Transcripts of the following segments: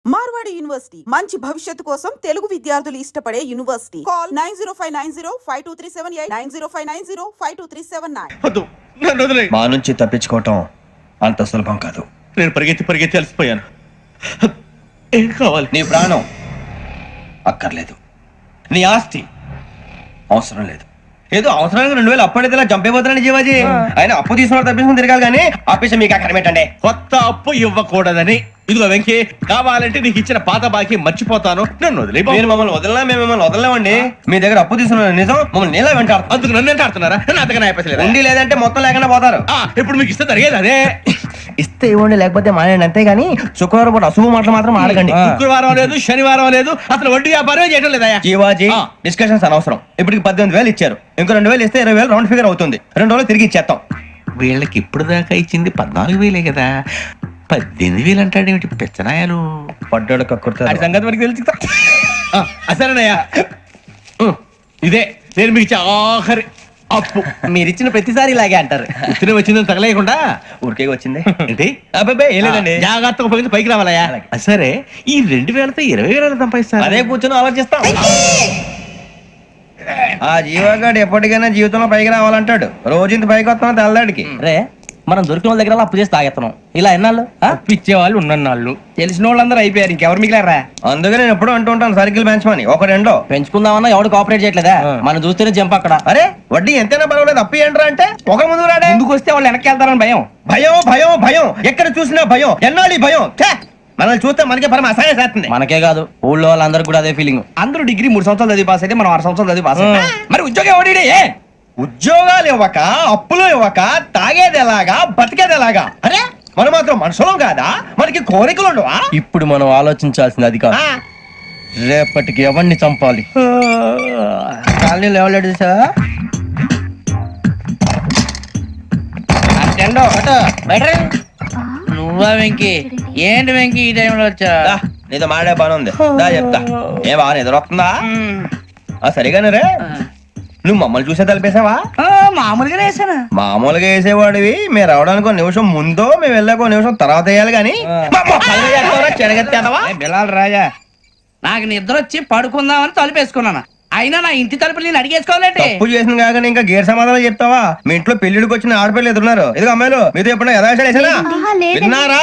Marwadi university మంచి భవిష్యత్తు కోసం తెలుగు విద్యార్థులు ఇష్టపడే యూనివర్సిటీ. కాల్ 9059052378 9059052379. మా నుంచి తప్పించుకోవటం అంత సులభం కాదు. నేను పరిగెత్తి అలసిపోయాను. ఏం కావాలి? నీ ప్రాణం అక్కర్లేదు, నీ ఆస్తి అవసరం లేదు. ఏదో అవసరానికి 2000 అప్పటిలా చంపేపోతున్నాను జీవాజీ. ఆయన అప్పు తీసుకున్న తప్పించుకుని తిరగాలి కానీ ఆపేసి మీకు అక్కడ పెట్టండి. కొత్త అప్పు ఇవ్వకూడదని. ఇదిగో వెంకీ, కావాలంటే నీకు ఇచ్చిన పాత బాకీ మర్చిపోతాను, నన్ను వదిలే. మీరు మమ్మల్ని వదలనా? మేము మిమ్మల్ని వదలలేమండి. మీ దగ్గర అప్పు తీసుకున్న నిజం మమ్మల్ని నీలా వెంటాడు. అందుకు నన్ను ఎంత ఆడుతున్నారా? అంతగా అయిపోలేదు. ఉండి లేదంటే మొత్తం లేకుండా పోతారు. ఇప్పుడు మీకు ఇస్తే జరిగేది అదే. ఇస్తే ఇవ్వండి, లేకపోతే మానేయండి, అంతేగాని శుక్రవారం పూట అశుభ మాటలు మాత్రం ఆడకండి. శుక్రవారం లేదు, శనివారం లేదు, అసలు వడ్డీ వ్యాపారం చేయడం లేదా? జీవాజీ, డిస్కషన్స్ అనవసరం. ఇప్పటికి 18,000 ఇచ్చారు, ఇంకో 2,000 ఇస్తే 20,000 రౌండ్ ఫిగర్ అవుతుంది. 2 రోజులు తిరిగి ఇచ్చేస్తాం. వీళ్ళకి ఇప్పుడు దాకా ఇచ్చింది 14,000 కదా, 18,000 అంటాడేమిటి పెచ్చనాయాలు? పడ్డాడు కక్కుర్తాడు. సంగతి మనకి తెలుసు. అసలేనయ్యా, ఇదే నేను మీకు ఇచ్చే ఆఖరి అప్పు. మీరిచ్చిన ప్రతిసారి ఇలాగే అంటారు. ఇతనే వచ్చిందని తగలేయకుండా ఊరికే వచ్చింది ఏంటి? అబ్బాయి ఏం లేదండి, జాగ్రత్తగా ఉపయోగించి పైకి రావాలయ్యా. సరే, ఈ 2,000తో 20,000 సంపాదిస్తారు. అదే కూర్చొని ఆలోచిస్తాం. ఆ జీవగాడు ఎప్పటికైనా జీవితంలో పైకి రావాలంటాడు. రోజు ఇంత పైకి వస్తాం తెల్లడికి. రే, మనం దొరికిన వాళ్ళ దగ్గర అప్పు చేసి తాగెత్తనం. ఇలా ఎన్నాళ్ళు ఇచ్చే వాళ్ళు ఉన్నన్నాళ్ళు తెలిసిన వాళ్ళందరూ అయిపోయారు, ఇంకెవరు మిగిలారా? అందుకే నేను ఎప్పుడూ అంటూ ఉంటాను, సర్కిల్ బెంచ్ మని ఒక రెండో పెంచుకుందామన్నా ఎవడు కోఆపరేట్ చేయట్లేదా? మనం చూస్తేనే జంప్ అక్కడ. అరే వడ్డీ ఎంతైనా పర్వాలేదు, అప్పు ఏంట్రా అంటే ఒక ముందు రాడే. ముందుకు వస్తే వాళ్ళు వెనక్కి వెళ్తారని భయం. భయం భయం భయం, ఎక్కడ చూసినా భయం. ఎన్నాళ్ళు భయం? మనల్ని చూస్తే మనకే పరమ అసహాయం చేస్తుంది. మనకే కాదు, ఊళ్ళో వాళ్ళందరూ కూడా అదే ఫీలింగ్. అందరూ డిగ్రీ 3 సంవత్సరాలు చదివి పాస్ అయితే మనం 6 సంవత్సరాలు చదివి పాస్. మరి ఉద్యోగం ఎవడి? ఉద్యోగాలు ఇవ్వక, అప్పులు ఇవ్వక, తాగేది ఎలాగా, బతికేది ఎలాగా? అరే మనం మాత్రం మనుషులం కాదా? మనకి కోరికలు ఉండవా? ఇప్పుడు మనం ఆలోచించాల్సింది అది కాదు, రేపటికి ఎవరిని చంపాలి. కాలనీలో ఎవరు సార్? నువ్వా వెంకీ? ఏంటి వెంకీ ఈ టైంలో వచ్చా? నీతో మాడే పని ఉంది, దా చెప్తా. ఏ బాగా నిద్రొస్తుందా? సరిగానే రే, నువ్వు మమ్మల్ని చూసే తలిపేసావా? మామూలుగా వేసాను. మామూలుగా వేసేవాడివి. మేము రావడానికి 1 నిమిషం ముందో, మేము వెళ్ళాక 1 నిమిషం తర్వాత వేయాలి కానీ బిలాల్ రాజా, నాకు నిద్ర వచ్చి పడుకుందామని తలుపేసుకున్నాను. అయినా నా ఇంటి తలుపులు నేను అడిగేసుకోవాలంటే తప్పు చేసిన కాక ఇంకా గేర్ సమాధానం చెప్తావా? మీ ఇంట్లో పెళ్లిడికి వచ్చిన ఆడపిల్లలు ఎదురున్నారు. ఇదిగో అమ్మాయిలు, మీతో ఎప్పుడైనా యథాశాలు వేసానా? విన్నారా?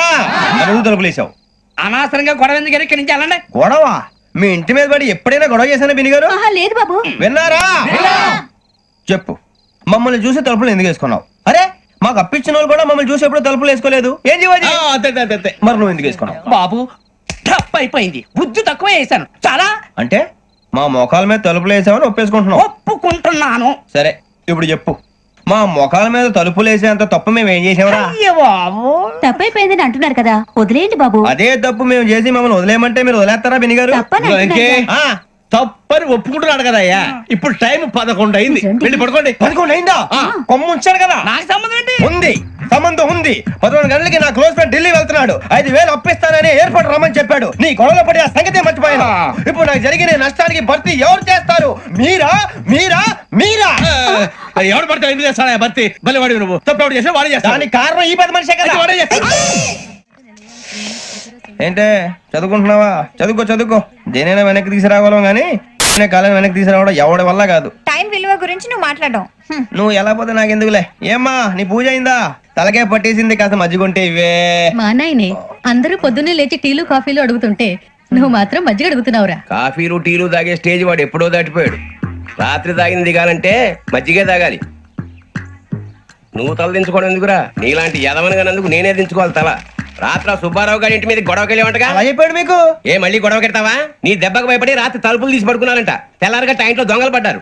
అడుగు తలుపులు వేసావు. అనవసరంగా గొడవ ఎందుకు ఇక్కడి నుంచి వెళ్ళండి. గొడవ? మీ ఇంటి మీద పడి ఎప్పుడైనా గొడవ చేశానా బినిగారు? లేదు బాబు. విన్నారా? చెప్పు, మమ్మల్ని చూసి తలుపులు ఎందుకు వేసుకున్నావు? అరే మాకు అప్పించిన వాళ్ళు కూడా మమ్మల్ని చూసి ఎప్పుడు తలుపులు వేసుకోలేదు. ఏం చేయాలి? మరి నువ్వు ఎందుకు వేసుకున్నావు? బాబు టప్ అయిపోయింది, బుద్ధి తక్కువ వేసాను చాలా. అంటే మా మొఖాల మీద తలుపులు వేసామని ఒప్పేసుకుంటున్నావు? ఒప్పుకుంటున్నాను. సరే ఇప్పుడు చెప్పు, మా మొఖాల మీద తలుపులు వేసేంత తప్పు మేము ఏం చేసామరా? బాబు తప్పైపోయిందని అంటున్నారు కదా, వదిలేయండి బాబు. అదే తప్పు మేము చేసి మమ్మల్ని వదిలేయమంటే మీరు వదిలేస్తారా బినిగారు? తప్పని ఒప్పుకుంటున్నాడు కదా అయ్యా. ఇప్పుడు టైం 11 అయింది, వెళ్ళి పడుకోండి. 11 అయిందా? కొమ్ము ఉంచాడు కదా. నాకు సంబంధం ఏంటి? ఉంది, సంబంధం ఉంది. 11 గంటలకి నా క్లోజ్ ఫ్రెండ్ ఢిల్లీ వెళ్తున్నాడు. 5,000 అప్పిస్తానని ఎయిర్పోర్ట్ రమ్మని చెప్పాడు. నీ గొడవలో పడి ఆ సంగతే మర్చిపోయాను. ఇప్పుడు నాకు జరిగిన నష్టానికి భర్తీ ఎవరు చేస్తారు? మీరా మీరా మీరా? ఎవడు పడితే ఎందుకు చేస్తాడా భర్తీ? మళ్ళీ వాడి నువ్వు తప్పు ఎవడు చేసా వాడే చేస్తా. దానికి కారణం ఈ 10 మనిషే కదా. వాడే చేస్తా. ఏంటే చదువుకుంటున్నావా? చదువుకో చదువుకో. దేనైనా వెనక్కి తీసుకురావాలం గానీ కాలం వెనక్కి తీసుకురావడం ఎవడి వల్ల కాదు. టైం విలువ గురించి నువ్వు మాట్లాడడం. నువ్వు ఎలా పోతే నాకు ఎందుకులే. ఏమ్మా నీ పూజ అయిందా? తలకే పట్టేసింది, కాస్త మజ్జిగుంటే ఇవే. మా నాయనే అందరూ పొద్దున్నే లేచి టీలు కాఫీలు అడుగుతుంటే నువ్వు మాత్రం మజ్జిగ అడుగుతున్నావురా. కాఫీలు టీలు తాగే స్టేజ్ వాడు ఎప్పుడో దాటిపోయాడు. రాత్రి తాగింది దిగాలంటే మజ్జిగే తాగాలి. నువ్వు తల దించుకోవడం ఎందుకురా? నీలాంటి యదవనగానందుకు నేనే దించుకోవాలి తల. రాత్ర సుబ్బారావు గారి ఇంటి మీద గొడవకెళ్ళేవంటగా. అలా చెప్పాడు మీకు? ఏ మళ్ళీ గొడవ కెడతావా? నీ దెబ్బకు భయపడి రాత్రి తలుపులు తీసి పడుకున్నారంట. తెల్లారగా టైంట్లో దొంగలు పడ్డారు.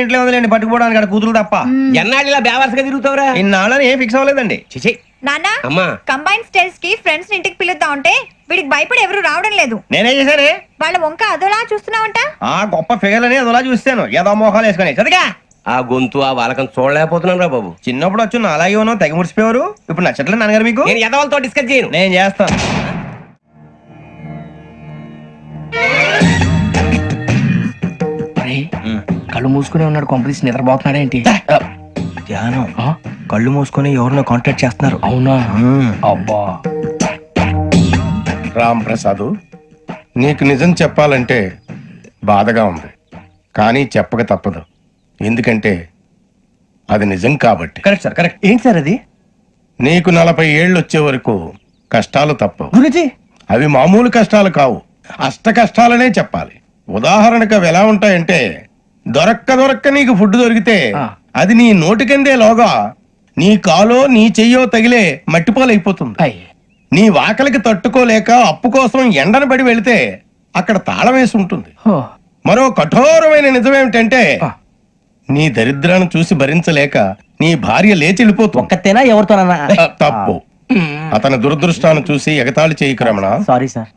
ఇంట్లో ఉందిలేండి, పట్టుకుపోవడానికి అక్కడ కూతురు తప్ప. ఎన్నాళ్ళు ఇలా బేవర్స్గా తిరుగుతావురా? ఇన్నాళ్ళని ఏం ఫిక్స్ అవ్వలేదండి. చిచి నాన్న, అమ్మా, కంబైన్ స్టైల్స్ కి ఫ్రెండ్స్ ఇంటికి పిలుద్దాం అంటే వీడికి భయపడి ఎవరు రావడం లేదు. నేనేం చేశానే? వాళ్ళ వంక అదోలా చూస్తున్నావంట. గొప్ప ఫిగర్ అని అదోలా చూస్తాను. ఏదో మోహాలు వేసుకొని చదిగా ఆ గొంతు ఆ వాలకం చూడలేకపోతున్నాను రా బాబు. చిన్నప్పుడు వచ్చి నా అలాగే ఉన్నావు, తెగ ముడిచిపోయారు. ఇప్పుడు నచ్చట్లేదు నాన్నగారు మీకు? నేను యదవలతో డిస్కస్ చేయను. నేను చేస్తాను. కళ్ళు మూసుకునే ఉన్నాడు, కొంపదీసి నిద్రపోతున్నాడేంటి? ధ్యానం కళ్ళు మూసుకొని ఎవరినో కాంటాక్ట్ చేస్తున్నారు. అవునా? అబ్బా. రామ్ ప్రసాద్, నీకు నిజం చెప్పాలంటే బాధగా ఉంది, కానీ చెప్పక తప్పదు. ఎందుకంటే అది నిజం కాబట్టి. Correct sir, correct. ఏంటి సార్ అది? నీకు 40 ఏళ్ళు వచ్చే వరకు కష్టాలు తప్పవు. గురుజీ, అవి మామూలు కష్టాలు కావు, అష్ట కష్టాలనే చెప్పాలి. ఉదాహరణకు అవి ఎలా ఉంటాయంటే, దొరక్క నీకు ఫుడ్ దొరికితే అది నీ నోటికందే లోగా నీ కాలో నీ చెయ్యో తగిలే మట్టిపాలైపోతుంది. అయ్. నీ వాకలికి తట్టుకోలేక అప్పు కోసం ఎండను పడి వెళితే అక్కడ తాళం వేసి ఉంటుంది. హో. మరో కఠోరమైన నిజమేమిటంటే, నీ దరిద్రాన్ని చూసి భరించలేక నీ భార్య లేచి వెళ్ళిపోతుంది. ఒక్కతేనా ఎవరితోనన్నా? తప్పు. అతని దురదృష్టాన్ని చూసి ఎగతాళి చేయకు రమణ. Sorry sir.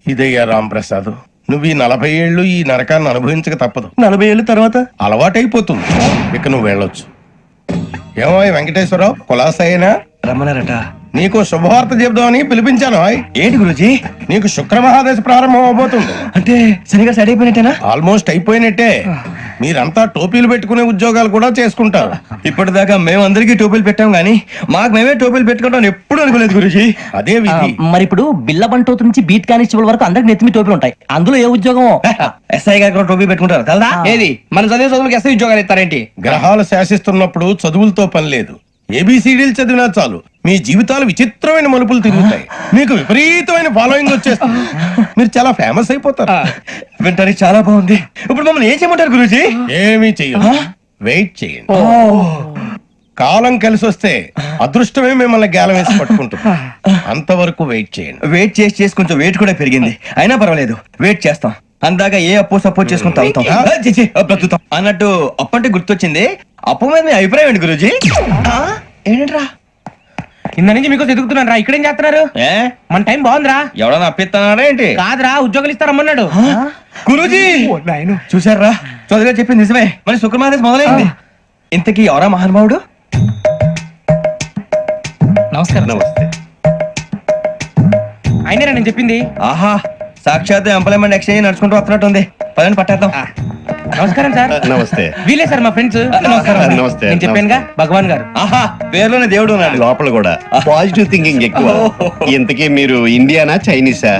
ఇదయ్యా రాంప్రసాద్, నువ్వు ఈ 40 ఏళ్ళు ఈ నరకాన్ని అనుభవించక తప్పదు. 40 ఏళ్ళ తర్వాత అలవాటైపోతుంది. ఇక నువ్వు వెళ్ళొచ్చు. ఏమో వెంకటేశ్వరరావు, కులాసైనా రమ్మన్నారట. నీకు శుభవార్త చెబుదామని పిలిపించాను. ఏంటి గురుజీ? నీకు శుక్రమహాదశ ప్రారంభం అవబోతుంది. అంటే సరిగా సెట్ అయిపోయినట్టేనా? ఆల్మోస్ట్ అయిపోయినట్టే. మీరంతా టోపీలు పెట్టుకునే ఉద్యోగాలు కూడా చేసుకుంటారు. ఇప్పటిదాకా మేమందరికీ టోపీలు పెట్టాం గానీ మాకు మేమే టోపీలు పెట్టుకుంటాం ఎప్పుడు అనుకోలేదు గురుజీ. అదే విధి. మరి ఇప్పుడు బిల్ల బంటోతు నుంచి బీట్ కానిస్టేబుల్ వరకు అందరికి నెత్తిమి టోపీలు ఉంటాయి. అందులో ఏ ఉద్యోగం? ఎస్ఐ గారు కూడా టోపీ పెట్టుకుంటారు తెలదా? ఏది మన చదివే చదువులకు ఎస్ఐ ఉద్యోగాలు ఇస్తారేంటి? గ్రహాలు శాసిస్తున్నప్పుడు చదువులతో పని లేదు. ఏబిసిడీలు చదివినా చాలు మీ జీవితాలు విచిత్రమైన మలుపులు తిరుగుతాయి. మీకు విపరీతమైన ఫాలోయింగ్ వచ్చేస్తుంది. మీరు చాలా ఫేమస్ అయిపోతారు. వింటానికి చాలా బాగుంది. ఇప్పుడు మమ్మల్ని ఏం చేయమంటారు గురుజీ? ఏమీ చెయ్యదు, వెయిట్ చేయండి. కాలం కలిసి వస్తే అదృష్టమే మిమ్మల్ని గేలం వేసి పట్టుకుంటుంది. అంతవరకు వెయిట్ చేయండి. వెయిట్ చేసి కొంచెం వెయిట్ కూడా పెరిగింది. అయినా పర్వాలేదు, వెయిట్ చేస్తాం. అందాక ఏ అప్పు సపోర్ట్ చేసుకుని తాగుతాం, బ్రతుకుతాం అన్నట్టు. అప్పు అంటే గుర్తొచ్చింది, అప్పు మీద మీ అభిప్రాయం ఏంటి గురుజీ? ఏంటరా కింద నుంచి మీకు ఎదుగుతున్నాను రా. ఇక్కడేం చేస్తున్నారు? ఏ మన టైం బాగుందిరా. ఎవడన్నా అప్పిస్తున్నాడా ఏంటి? కాదురా, ఉద్యోగాలు ఇస్తారమ్మన్నాడు. గురూజీ చూసారా, చౌదరిగా చెప్పింది నిజమే. మరి శుక్రమాదేశ్ మొదలైంది. ఇంతకీ ఎవరా మహానుభావుడు? నమస్కారం. నమస్తే. అయినరా నేను చెప్పింది? ఆహా, సాక్షాత్ ఎంప్లాయ్మెంట్ ఎక్స్చేంజ్ నడుచుకుంటూ వస్తున్నట్టు ఉంది. పదండి పట్టేద్దాం. నమస్కారం సార్. నమస్తే. వీలే సార్ మా ఫ్రెండ్స్. నమస్తే. నేను చెప్పానుగా భగవాన్ గారు. ఆహా, పేర్లోనే దేవుడు ఉన్నాడు. లోపల కూడా పాజిటివ్ థింకింగ్ ఎక్కువ. ఇంతకీ మీరు ఇండియానా చైనీసా?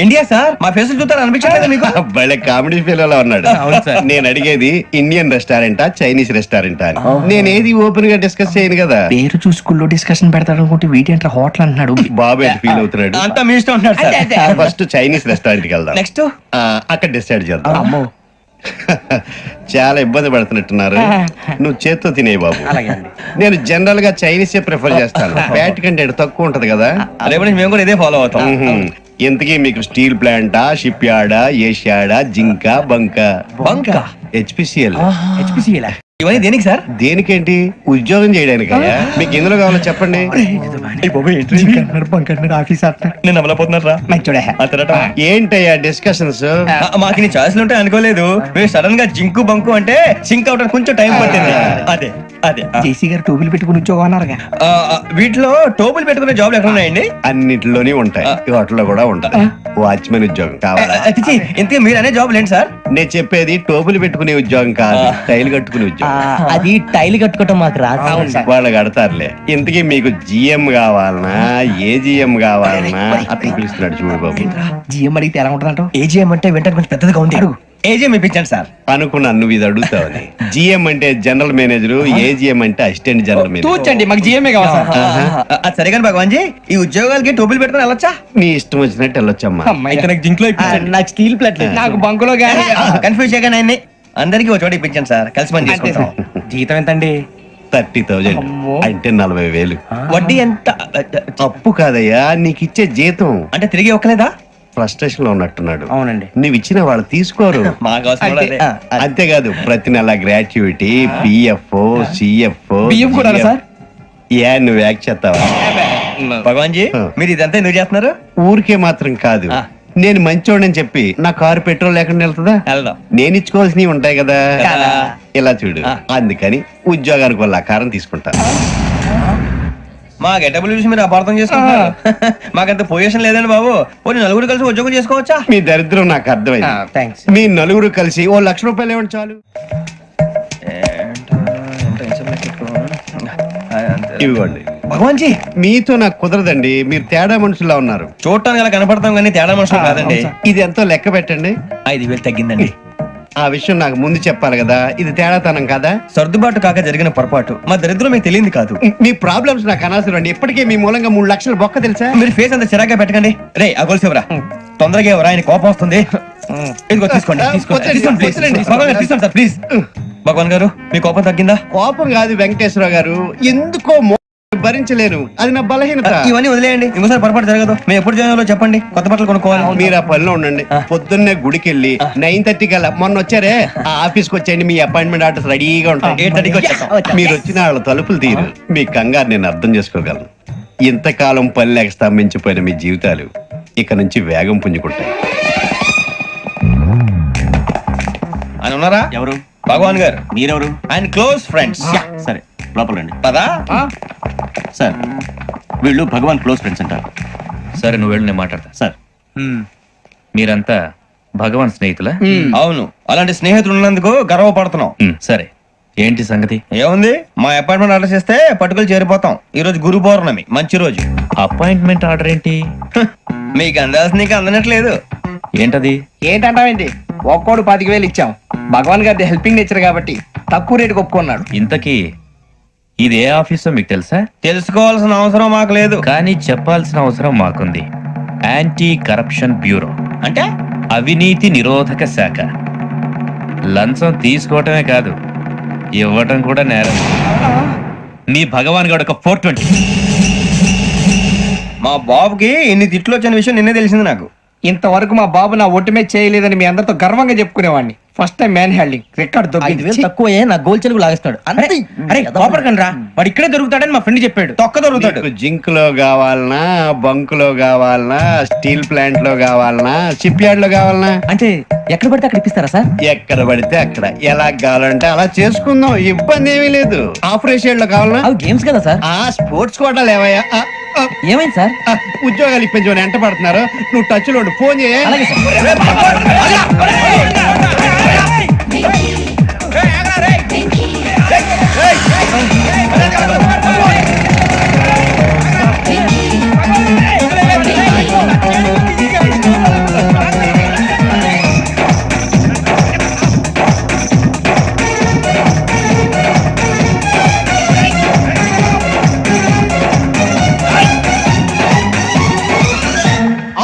India sir. మా ఫేస్ చూస్తారు అనిపించలేదు మీకు? భలే కామెడీ ఫీల్ అలా ఉన్నాడు. నేను అడిగేది ఇండియన్ రెస్టారెంటా చైనీస్ రెస్టారెంటా అని. నేనేది ఓపెన్ గా డిస్కస్ చేయను కదా. పేరు చూసి స్కూల్లో డిస్కషన్ పెడతాడు అనుకుంటే వీటేంట్రా హోటల్ అంటున్నాడు. బాబు ఎట్ ఫీల్ అవుతున్నాడు. అంతా మీ ఇష్టం ఉంటున్నాడు సార్. ఫస్ట్ చైనీస్ రెస్టారెంట్ కి వెళ్దాం. నెక్స్ట్ అక్కడ డిసైడ్ చేద్దాం. చాలా ఇబ్బంది పడుతున్నట్టున్నారు. నువ్వు చేత్తో తినే బాబు. నేను జనరల్ గా చైనీసే ప్రిఫర్ చేస్తాను. ఫ్యాట్ కంటెంట్ తక్కువ ఉంటది కదా. రేపు నుంచి మేము కూడా ఇదే ఫాలో అవుతాం. ఇంతకీ మీకు స్టీల్ ప్లాంటా, షిప్ యార్డా, ఏషియాడా, జింక, బంకా? బంకా? హెచ్పిసిఎల్. ఇవన్నీ దేనికి సార్? దేనికేంటి? ఉద్యోగం చేయడానికి. మీకు ఎందులో కావాలో చెప్పండి. నేను అమలపోతున్నారా? ఏంటయ్యా డిస్కషన్స్? మాకు నీ ఛాయిస్లు ఉంటాయి అనుకోలేదు. మీరు సడన్ గా జింకు బంకు అంటే సింక్ అవడానికి కొంచెం టైం పట్టింది. అదే అదే జేసీ గారు టోపీలు పెట్టుకుని ఉద్యోగం అన్నారుగా. వీటిలో టోపులు పెట్టుకునే జాబ్లు ఎక్కడ ఉన్నాయండి? అన్నిటిలోనే ఉంటాయి. వాటిలో కూడా ఉంటాయి. వాచ్మెన్ ఉద్యోగం కావాలా? ఇంతకీ మీరు అనే జాబ్ ఏంటి సార్? నేను చెప్పేది టోపులు పెట్టుకునే ఉద్యోగం కాదు, టైల్ కట్టుకునే ఉద్యోగం. అది టైల్ కట్టుకోవటం మాకు రాదు. వాళ్ళు కడతారులే. ఇంతకీ మీకు జిఎం కావాలనా, ఏజిఎం కావాలనా? అతను పిలుస్తున్నాడు చూడు బాబు. జిఎం అడిగితే ఎలా ఉంటుందంట? ఏజీఎం అంటే వెంటనే కొంచెం పెద్దదిగా ఉంది. ఏజీఎం ఇప్పించండి సార్. అనుకున్నాను నువ్వు ఇది అడుగుతావని. జిఎం అంటే జనరల్ మేనేజర్, ఏజిఎం అంటే అసిస్టెంట్ జనరల్ మేనేజర్. తూచండి, మాకు జిఎంఏ కావాలి సార్. అది సరే కానీ భగవాన్ జీ, ఈ ఉద్యోగాలకి టోపులు పెట్టుకుని వెళ్ళొచ్చా? నీ ఇష్టం వచ్చినట్టు వెళ్ళొచ్చమ్మా. అయితే నాకు జింక్ లో నాకు స్టీల్ ప్లేట్ నాకు బంకులో గానీ కన్ఫ్యూజ్ చేయగానే ఆయన్ని అందరికీ ఒక చోట ఇప్పించండి సార్. కలిసి పని చేసుకుంటాం. జీతం ఎంతండి? 30,000 అంటే 40,000. వడ్డీ ఎంత? అప్పు కాదయ్యా, నీకు ఇచ్చే జీతం. అంటే తిరిగి ఒక్కలేదా? ఫ్రస్ట్రేషన్ లో ఉన్నట్టున్నాడు. అవునండి. నువ్వు ఇచ్చిన వాళ్ళు తీసుకోరు. మాకు అవసరం కూడా అదే. అంతేకాదు ప్రతి నెల గ్రాట్యుటీ, పిఎఫ్, సిఎఫ్. బియ్యం కూడా సార్? ఏ నువ్వు యాక్ చేస్తావా? భగవాన్ జీ, మీరు ఇదంతా ఎందుకు చేస్తున్నారు? ఊరికే మాత్రం కాదు. నేను మంచోడని చెప్పి నా కారు పెట్రోల్ లేకుండా వెళ్తుందా? వెళ్దాం. నేను ఇచ్చుకోవాల్సినవి ఉంటాయి కదా. కదా. ఇలా చూడు. అందుకని ఉద్యోగానికి వాళ్ళ ఆకారం తీసుకుంటా. మా గెటబుల్ చూసి మీరు అపార్థం చేసుకుంటున్నారు. మాకంత పొజిషన్ లేదండి బాబు. పోనీ నలుగురు కలిసి ఉద్యోగం చేసుకోవచ్చా? మీ దరిద్రం నాకు అర్థమైంది. థ్యాంక్స్. మీ నలుగురు కలిసి ఓ 1,00,000 రూపాయలు ఇవ్వండి చాలు. ఇవ్వండి. భగవాన్ జీ మీతో నాకు కుదరదండి, మీరు తేడా మనుషులా ఉన్నారు. చూడటానికి అలా కనపడతాం కానీ తేడా మనుషులు కాదండి. ఇది ఎంతో లెక్క పెట్టండి. 5,000 తగ్గిందండి. ఆ విషయం నాకు ముందు చెప్పాలి కదా, ఇది తేడాతనం కదా. సర్దుబాటు కాక జరిగిన పొరపాటు. మా దరిద్రం మీకు తెలియంది కాదు. మీ ప్రాబ్లమ్స్ నాకు అనవసరం అండి. ఇప్పటికే మీ మూలంగా 3 లక్షల బొక్క తెలుసా. మీరు ఫేస్ అంత చిరాగ్గా పెట్టకండి. రే ఆ గొలుసు ఎవరా? తొందరగా ఎవరా? ఆయన కోపం వస్తుంది. ఇదిగో తీసుకోండి. తీసుకోండి please. భగవాన్ గారు తీసుకోండి సార్ ప్లీజ్. భగవాన్ గారు మీ కోపం తగ్గిందా? కోపం కాదు వెంకటేశ్వర గారు, ఎందుకో భరించలేను, అది నా బలహీనత. ఇవన్నీ వదిలేయండి, ఇంకోసారి పొరపాటు జరగదు. మేము ఎప్పుడు జాయిన్ చెప్పండి, కొత్త బట్టలు కొనుక్కోవాలి. మీరు ఆ పనిలో ఉండండి. పొద్దున్నే గుడికి వెళ్ళి 9:30 కల్లా, మొన్న వచ్చారే ఆ ఆఫీస్కి వచ్చేయండి. మీ అపాయింట్మెంట్ ఆర్డర్స్ రెడీగా ఉంటాయి. 8:30కి వచ్చేస్తాం. మీరు వచ్చిన వాళ్ళ తలుపులు తీరు. మీ కంగారు నేను అర్థం చేసుకోగలను. ఇంతకాలం పని లేక స్తంభించిపోయిన మీ జీవితాలు ఇక నుంచి వేగం పుంజుకుంటాయి. ఆయన ఉన్నారా? ఎవరు? భగవాన్ గారు. మీరెవరు? ఆయన క్లోజ్ ఫ్రెండ్స్. సరే లోపల రండి. పదా సార్ వీళ్ళు భగవాన్ క్లోజ్ ఫ్రెండ్స్ అంటారు. సరే నువ్వు వెళ్ళు, నేను మాట్లాడతా. సార్ మీరంతా భగవాన్ స్నేహితులా? అవును, అలాంటి స్నేహితులు ఉన్నందుకు గర్వపడుతున్నాం. సరే ఏంటి సంగతి? ఏముంది, మా అపాయింట్మెంట్ ఆర్డర్ చేస్తే పట్టుకులు చేరిపోతాం. ఈ రోజు గురు పౌర్ణమి, మంచి రోజు. అపాయింట్మెంట్ ఆర్డర్ ఏంటి? మీకు అందాల్సిన నీకు అందనట్లేదు. ఏంటది? ఏంటంటావేంటి? ఒక్కోడు 25,000 ఇచ్చాం. భగవాన్ గారి హెల్పింగ్ నేచర్ కాబట్టి తక్కువ రేటుకి ఒప్పుకున్నాడు. ఇంతకీ ఇది ఏ ఆఫీసో మీకు తెలుసా? తెలుసుకోవాల్సిన అవసరం మాకు లేదు, కానీ చెప్పాల్సిన అవసరం మాకుంది. యాంటీ కరప్షన్ బ్యూరో, అంటే అవినీతి నిరోధక శాఖ. లంచం తీసుకోవటమే కాదు, ఇవ్వటం కూడా నేరం. మీ భగవాన్ గారు ఒక 420. మా బాబుకి ఇన్ని తిట్లు వచ్చిన విషయం నిన్నే తెలిసింది నాకు. ఇంతవరకు మా బాబు నా ఒట్టుమే చేయలేదని మీ అందరితో గర్వంగా చెప్పుకునేవాడిని. First time man handing record 5,000 తక్కువే నా గోల్ చెలుగు లాగేస్తాడు. అరే కోపడకండి రా, వాడు ఇక్కడే దొరుకుతాడని మా ఫ్రెండ్ చెప్పాడు. తొక్క దొరుకుతాడు. మీకు జింక్ లో కావాలనా, బంక్ లో కావాలనా, స్టీల్ ప్లాంట్ లో కావాలనా, షిప్ యార్డ్ లో కావాలనా? అంటే ఎక్కడ పడితే అక్కడ ఇప్పిస్తారా సార్? ఎక్కడ పడితే అక్కడ, ఎలా కావాలంటే అలా చేసుకుందాం, ఇబ్బంది ఏమీ లేదు. ఆపరేషన్ లో కావాలనా? అవి గేమ్స్ కదా సార్. ఆ స్పోర్ట్స్ కోటా లేవయ్యా. ఏమైంది సార్? ఉద్యోగాలు ఇప్పించమని ఎంట పడుతున్నారు. నువ్వు టచ్ లో ఫోన్ చేయ. అలాగే sir.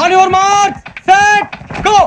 On your mark set go.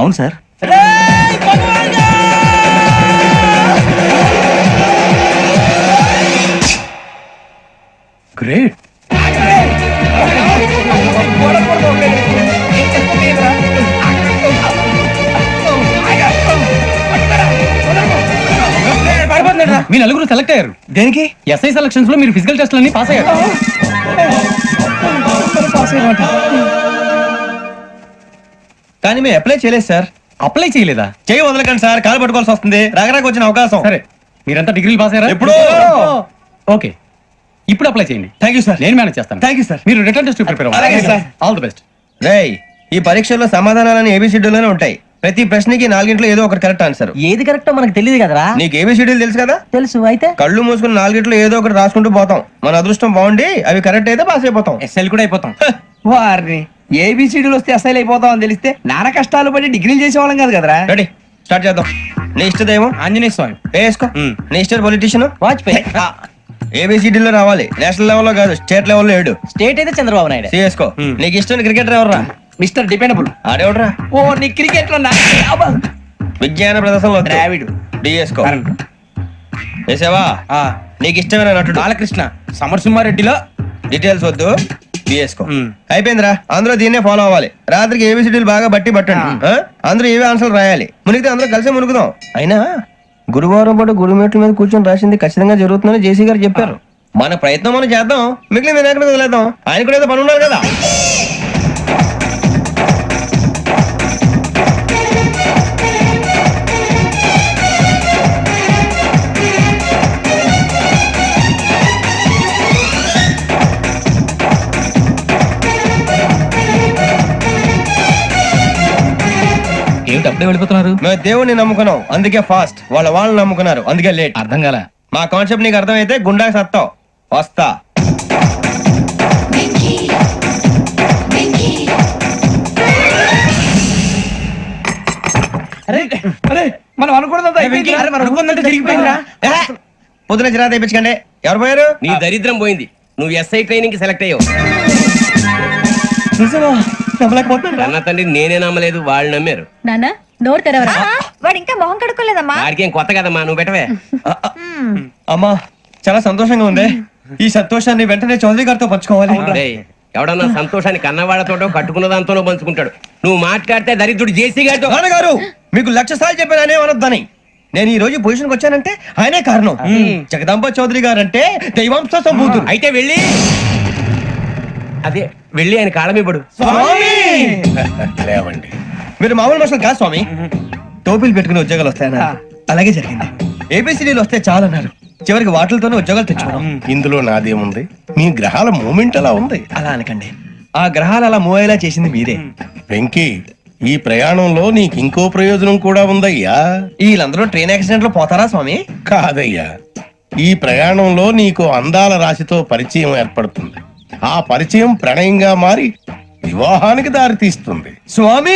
అవును సార్. గ్రేట్. మీ నలుగురు సెలెక్ట్ అయ్యారు. దేనికి? ఎస్ఐ సెలక్షన్స్ లో మీరు ఫిజికల్ టెస్ట్ అన్ని పాస్ అయ్యారు. కానీ మేము అప్లై చేయలేదు సార్. అప్లై చేయలేదా? చేయి వదలకండి సార్, కాలు పట్టుకోవాల్సి వస్తుంది. రాగరాకు వచ్చిన అవకాశం. సరే మీరంతా డిగ్రీలు పాస్ అయ్యారా? ఎప్పుడో. ఓకే ఇప్పుడు అప్లై చేయండి. Thank you sir. నేను మేనేజ్ చేస్తాను. Thank you sir. మీరు రిటర్న్ టెస్ట్ ప్రిపేర్ అలాగే సార్. All the best. రేయ్, ఈ పరీక్షల్లో సమాధానాలని ఏబిసిడ్యూల్లోనే ఉంటాయి. ప్రతి ప్రశ్నకి 4 ఏదో ఒకటి కరెక్ట్ ఆన్సర్. ఏది కరెక్టో మనకు తెలియదు కదరా. నీకు ఏబిసిడ్యూల్ తెలుసు కదా? తెలుసు. అయితే కళ్ళు మూసుకుని 4 ఏదో ఒకటి రాసుకుంటూ పోతాం. మన అదృష్టం బాగుండి అవి కరెక్ట్ అయితే పాస్ అయిపోతాం. ఎస్ఎల్ కూడా అయిపోతాం. వారిని ఏబిసిడీలు వస్తే అసలు అయిపోతాం అని తెలిస్తే నాన్న కష్టాలు పడి డిగ్రీలు చేసేవాళ్ళం కాదు కదరా. రెడీ, స్టార్ట్ చేద్దాం. నీ ఇష్టదేమో ఆంజనేయ స్వామి. వేసుకో. నీ ఇష్ట పొలిటీషియన్ వాజ్పేయి. ఏబిసిడీలో రావాలి, నేషనల్ లెవెల్లో కాదు, స్టేట్ లెవెల్లో 7. స్టేట్ అయితే చంద్రబాబు నాయుడు. సిఎస్కో. నీకు ఇష్టం క్రికెటర్ ఎవర్రా? Mister dependable. ఆడేవడరా? ఓ నీ క్రికెట్ లో విజ్ఞాన ప్రదర్శనలో ద్రావిడు. డిఎస్కో. వేసావా? నీకు ఇష్టమైన నటుడు? బాలకృష్ణ. సమర్సింహారెడ్డిలో డీటెయిల్స్ వద్దు, బిఎస్కో. అయిపోయిందిరా, అందరూ దీన్నే ఫాలో అవ్వాలి. రాత్రికి ఏబిసిడీలు బాగా పట్టండి. అందరూ ఏవే ఆన్సర్లు రాయాలి. మునిగితే అందరూ కలిసి మునుగుదాం. అయినా గురువారం పాటు గురుమేట్ల మీద కూర్చొని రాసింది ఖచ్చితంగా జరుగుతుందని జేసీ గారు చెప్పారు. మన ప్రయత్నం మనం చేద్దాం, మిగిలిన వినాయకుడు వదిలేద్దాం. ఆయన కూడా ఏదో పని ఉన్నారు కదా. ఏమిటి అప్పుడే వెళ్ళిపోతున్నారు? మేము దేవుడిని నమ్ముకున్నాం, అందుకే ఫాస్ట్. వాళ్ళని నమ్ముకున్నారు, అందుకే లేట్. అర్థం కాల. మా కాన్సెప్ట్ నీకు అర్థమైతే గుండా సత్తావు. వస్తా. మనం అనుకున్నదంతా జరిగిపోయిందిరా. పొద్దున చిరా తెప్పించకండి. ఎవరు పోయారు? నీ దరిద్రం పోయింది. నువ్వు ఎస్ఐ ట్రైనింగ్ కి సెలెక్ట్ అయ్యావు. అన్న తండ్రి నేనే నమ్మలేదు, వాళ్ళు నమ్మారు. నాన్న నోరు తెరవరా. వాడు ఇంకా మొహం కడుక్కోలేదమ్మా. వాడికి ఏం కొత్త కదమ్మా, నువ్వు పెట్టవే. అమ్మా చాలా సంతోషంగా ఉంది. ఈ సంతోషాన్ని వెంటనే చౌదరి గారితో పంచుకోవాలి. డేయ్, ఎవడన్నా సంతోషాన్ని కన్నవాళ్లతోటో కట్టుకున్న దాంతోనో పంచుకుంటాడు. నువ్వు మాట్లాడితే దరిద్రుడు జేసీ గారితో. నాన్నగారు మీకు 1,00,000 సార్లు చెప్పాననే అనొద్దని. నేను ఈ రోజు పొజిషన్కి వచ్చానంటే ఆయనే కారణం. జగదాంబ చౌదరి గారు అంటే దైవాంశ సంభూతుడు. అయితే వెళ్ళి అదే వెళ్ళి ఆయన కాళ్ళమివ్వడు. లేవండి. మీరు మామూలు మనుషులు కాదు స్వామి. టోపీలు పెట్టుకుని ఉద్యోగాలు వస్తాయన్నారు, అలాగే జరిగింది. ఏబిసిడీలు వస్తే చాలన్నారు, చివరికి వాటిలతోనే ఉద్యోగాలు తెచ్చుకున్నాం. ఇందులో నాదేముంది? మీ గ్రహాల మూమెంట్ అలా ఉంది. అలా అనకండి, ఆ గ్రహాలు అలా మూవ్ అయ్యేలా చేసింది మీరే. వెంకీ, ఈ ప్రయాణంలో నీకు ఇంకో ప్రయోజనం కూడా ఉందయ్యా. వీళ్ళందరూ ట్రైన్ యాక్సిడెంట్ లో పోతారా స్వామి? కాదయ్యా, ఈ ప్రయాణంలో నీకు అందాల రాశితో పరిచయం ఏర్పడుతుంది. ఆ పరిచయం ప్రణయంగా మారి వివాహానికి దారితీస్తుంది. స్వామి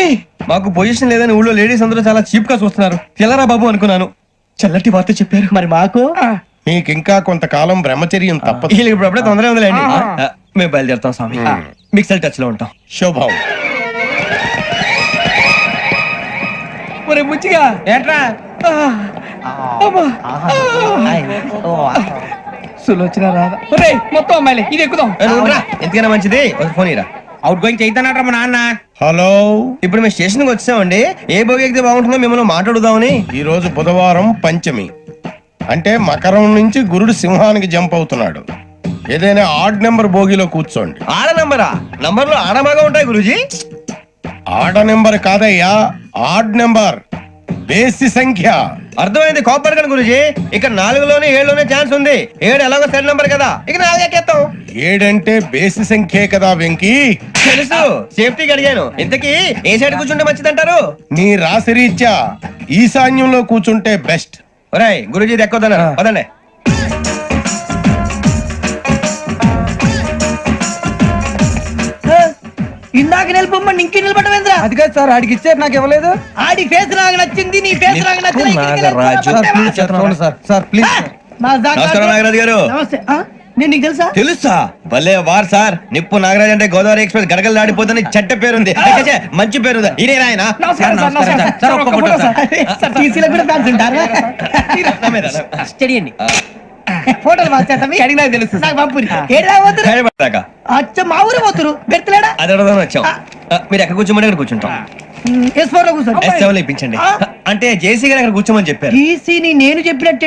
మాకు పొజిషన్ లేదని ఊళ్ళో లేడీస్ అందరూ చాలా చీప్ గా చూస్తున్నారు. తెల్లరా బాబు అనుకున్నాను, చల్లటి వార్త చెప్పారు. మరి మాకు నీకింకా కొంతకాలం బ్రహ్మచర్యం తప్పదు. వీళ్ళకి ఇప్పుడు అప్పుడే తొందరగా ఉందిలేండి. మేము బయలుదేరుతాం స్వామి, మిక్సెల్ టచ్ లో ఉంటాం. శుభం. ముచ్చిగా ఏట్రా సులోచన రాదా? మొత్తం అమ్మాయిలే, ఇది ఎక్కుదాం. ఎందుకైనా మంచిది ఒక ఫోన్ ఇరా. అవుట్ గోయింగ్ చేద్దానట్రా మా నాన్న. హలో, ఇప్పుడు మేము స్టేషన్ కి వచ్చామండి. ఏ బోగి ఎక్కితే బాగుంటుందో మిమ్మల్ని మాట్లాడుదామని. ఈ రోజు బుధవారం పంచమి, అంటే మకరం నుంచి గురుడు సింహానికి జంప్ అవుతున్నాడు. ఏదైనా ఆడ్ నెంబర్ బోగిలో కూర్చోండి. ఆడ నంబరా? నంబర్లు ఆడమాగా ఉంటాయి గురూజీ. ఆడ నెంబర్ కాదయ్యా, ఆడ్ నెంబర్, బేసి సంఖ్య. అర్థమైంది, కాపర్ కానీ గురూజీ. ఇక్కడ 4లోనే 7లోనే ఛాన్స్ ఉంది. 7 ఎలాగో సెడ్ నంబర్ కదా, ఇక 4 ఎక్కేస్తాం. 7 అంటే బేసి సంఖ్యే కదా వెంకీ. తెలుసు, సేఫ్టీకి అడిగాను. ఇంతకీ ఏ సైడ్ కూర్చుంటే మంచిదంటారు? నీ రాశి రీత్యా ఈశాన్యంలో కూర్చుంటే బెస్ట్. ఒరాయ్ గురూజీ దెక్కొద్దన్నారు, పదండి. ఇందాక నిలబొమ్మని ఇంకే నిలబడమేంద్రా? అది కాదు సార్, ఆడికి ఇచ్చారు, నాకు ఇవ్వలేదు. ఆడి ఫేస్ నాకు నచ్చింది, నీ ఫేస్ నాకు నచ్చింది. Sir please. నమస్కారం నాగరాజు గారు. నమస్తే. నేను నీకు తెలుసా? తెలుసా? భలే వార్ సార్. నిప్పు నాగరాజ్ అంటే గోదావరి ఎక్స్ప్రెస్ గడగలు దాడిపోతుంది చెడ్డ పేరుంది. అయితే మంచి పేరు ఇదే ఆయన. టీసీలో కూడా ఫ్యాన్స్ ఉంటారా? స్టడీ అండి. ఫోటోలు మార్చేస్తాం. తెలుసు నాకు పంపురి. ఏడా పోతురు? అచ్చ మా ఊరు పోతురు. బెర్తలేడా? అది అడగదామని వచ్చాం. మీరు ఎక్కడ కూర్చోమని అక్కడ కూర్చుంటాం. S4 లో కూర్చోండి. S7 ఇప్పించండి. అంటే జేసీ గారు అక్కడ కూర్చోమని చెప్పారు. టీసీని నేను చెప్పినట్టు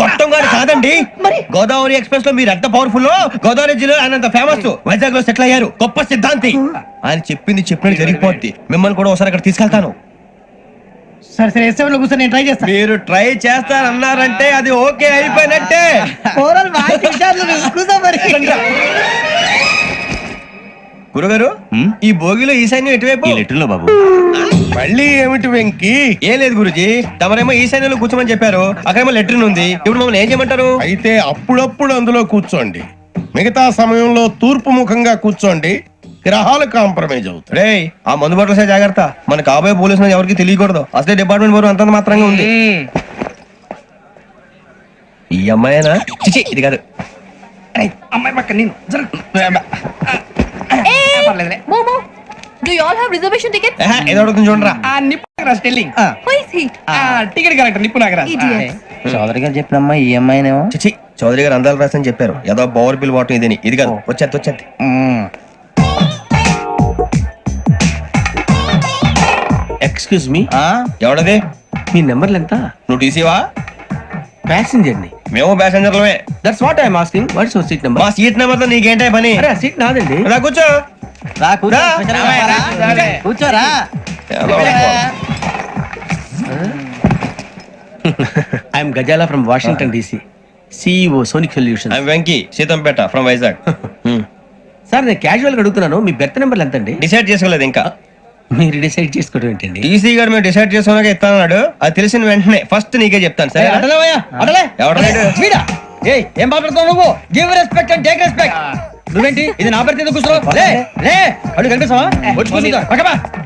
గొప్పం గారు కాదండి, గోదావరి ఎక్స్ప్రెస్ లో మీరు ఎంత పవర్ఫుల్, గోదావరి జిల్లా ఆయన ఫేమస్, వైజాగ్ లో సెటిల్ అయ్యారు, గొప్ప సిద్ధాంతి. ఆయన చెప్పింది చెప్పినట్టు జరిగిపోద్ది. మిమ్మల్ని కూడా ఒకసారి అక్కడ తీసుకెళ్తాను. సరే సరే, S7 లో కూర్చొని నేను ట్రై చేస్తాను. మీరు ట్రై చేస్తారన్నారంటే అది ఓకే అయిపోయినట్టే. గురుగారు, ఈ భోగిలో ఈశాన్యం ఎటువైపు? ఈ లెటర్లో బాబు. మళ్ళీ ఏమిటి వెంకీ? ఏం లేదు గురుజీ, తమరేమో ఈశాన్యంలో కూర్చోమని చెప్పారు, అక్కడేమో లెటర్ ఉంది. ఇప్పుడు మమ్మల్ని ఏం చేయమంటారు? అయితే అప్పుడప్పుడు అందులో కూర్చోండి, మిగతా సమయంలో తూర్పు ముఖంగా కూర్చోండి. గ్రహాలు కాంప్రమైజ్ అవుతాయి. రే, ఆ మందు బట్టలసే జాగ్రత్త. మన కాబోయే పోలీసులు ఎవరికి తెలియకూడదు. అసలే డిపార్ట్మెంట్ బోరు అంతంత మాత్రంగా ఉంది. ఈ అమ్మాయినా చిచి ఇది కాదు. అమ్మాయి పక్క నేను పర్లేదులే. మోమో do you all have reservation ticket ఏదో అడుగుతుంది చూడరా. ఆ నిప్పు Nagaraj telling who is he ticket correct నిప్పు నాగరాజ్. చౌదరి గారు చెప్పినమ్మా ఈ అమ్మాయినేమో. చిచి చౌదరి గారు అందాలు రాసని చెప్పారు. ఏదో బోర్ బిల్ వాటం ఇదని. ఇది కాదు. వచ్చేది ఎక్స్క్యూజ్ మీ, ఎవడది? మీ నెంబర్లు ఎంత? నువ్వు టీసీవా? ప్యాసింజర్ ని. మేము ప్యాసెంజర్లమే. That's what I'm asking. What's your seat number? మా సీట్ నెంబర్ తో నీకేంటే పని? అరే ఆ సీట్ నాదండి. రా కూర్చో. కూర్చోరా. I'm Ghazala from Washington DC, CEO Sonic Solution. I'm Venky Seethampeta from Vizag. Sir నేను క్యాజువల్ గా అడుగుతున్నాను, మీ బెర్త్ నెంబర్లు ఎంత అండి? డిసైడ్ చేసుకోలేదు ఇంకా. మీరు డిసైడ్ చేసుకోవడం ఏంటండి? టీసీ గారు మేము డిసైడ్ చేసుకున్నాక ఇస్తానన్నాడు. అది తెలిసిన వెంటనే ఫస్ట్ నీకే చెప్తాను. సరే ఏం మాట్లాడుతావు నువ్వు? Give respect and take respect. నువ్వేంటి ఇది నా పరిస్థితి ఎందుకు కూర్చున్నావు? లే లే అడుగు కనిపిస్తావా? వచ్చి కూర్చుంటా.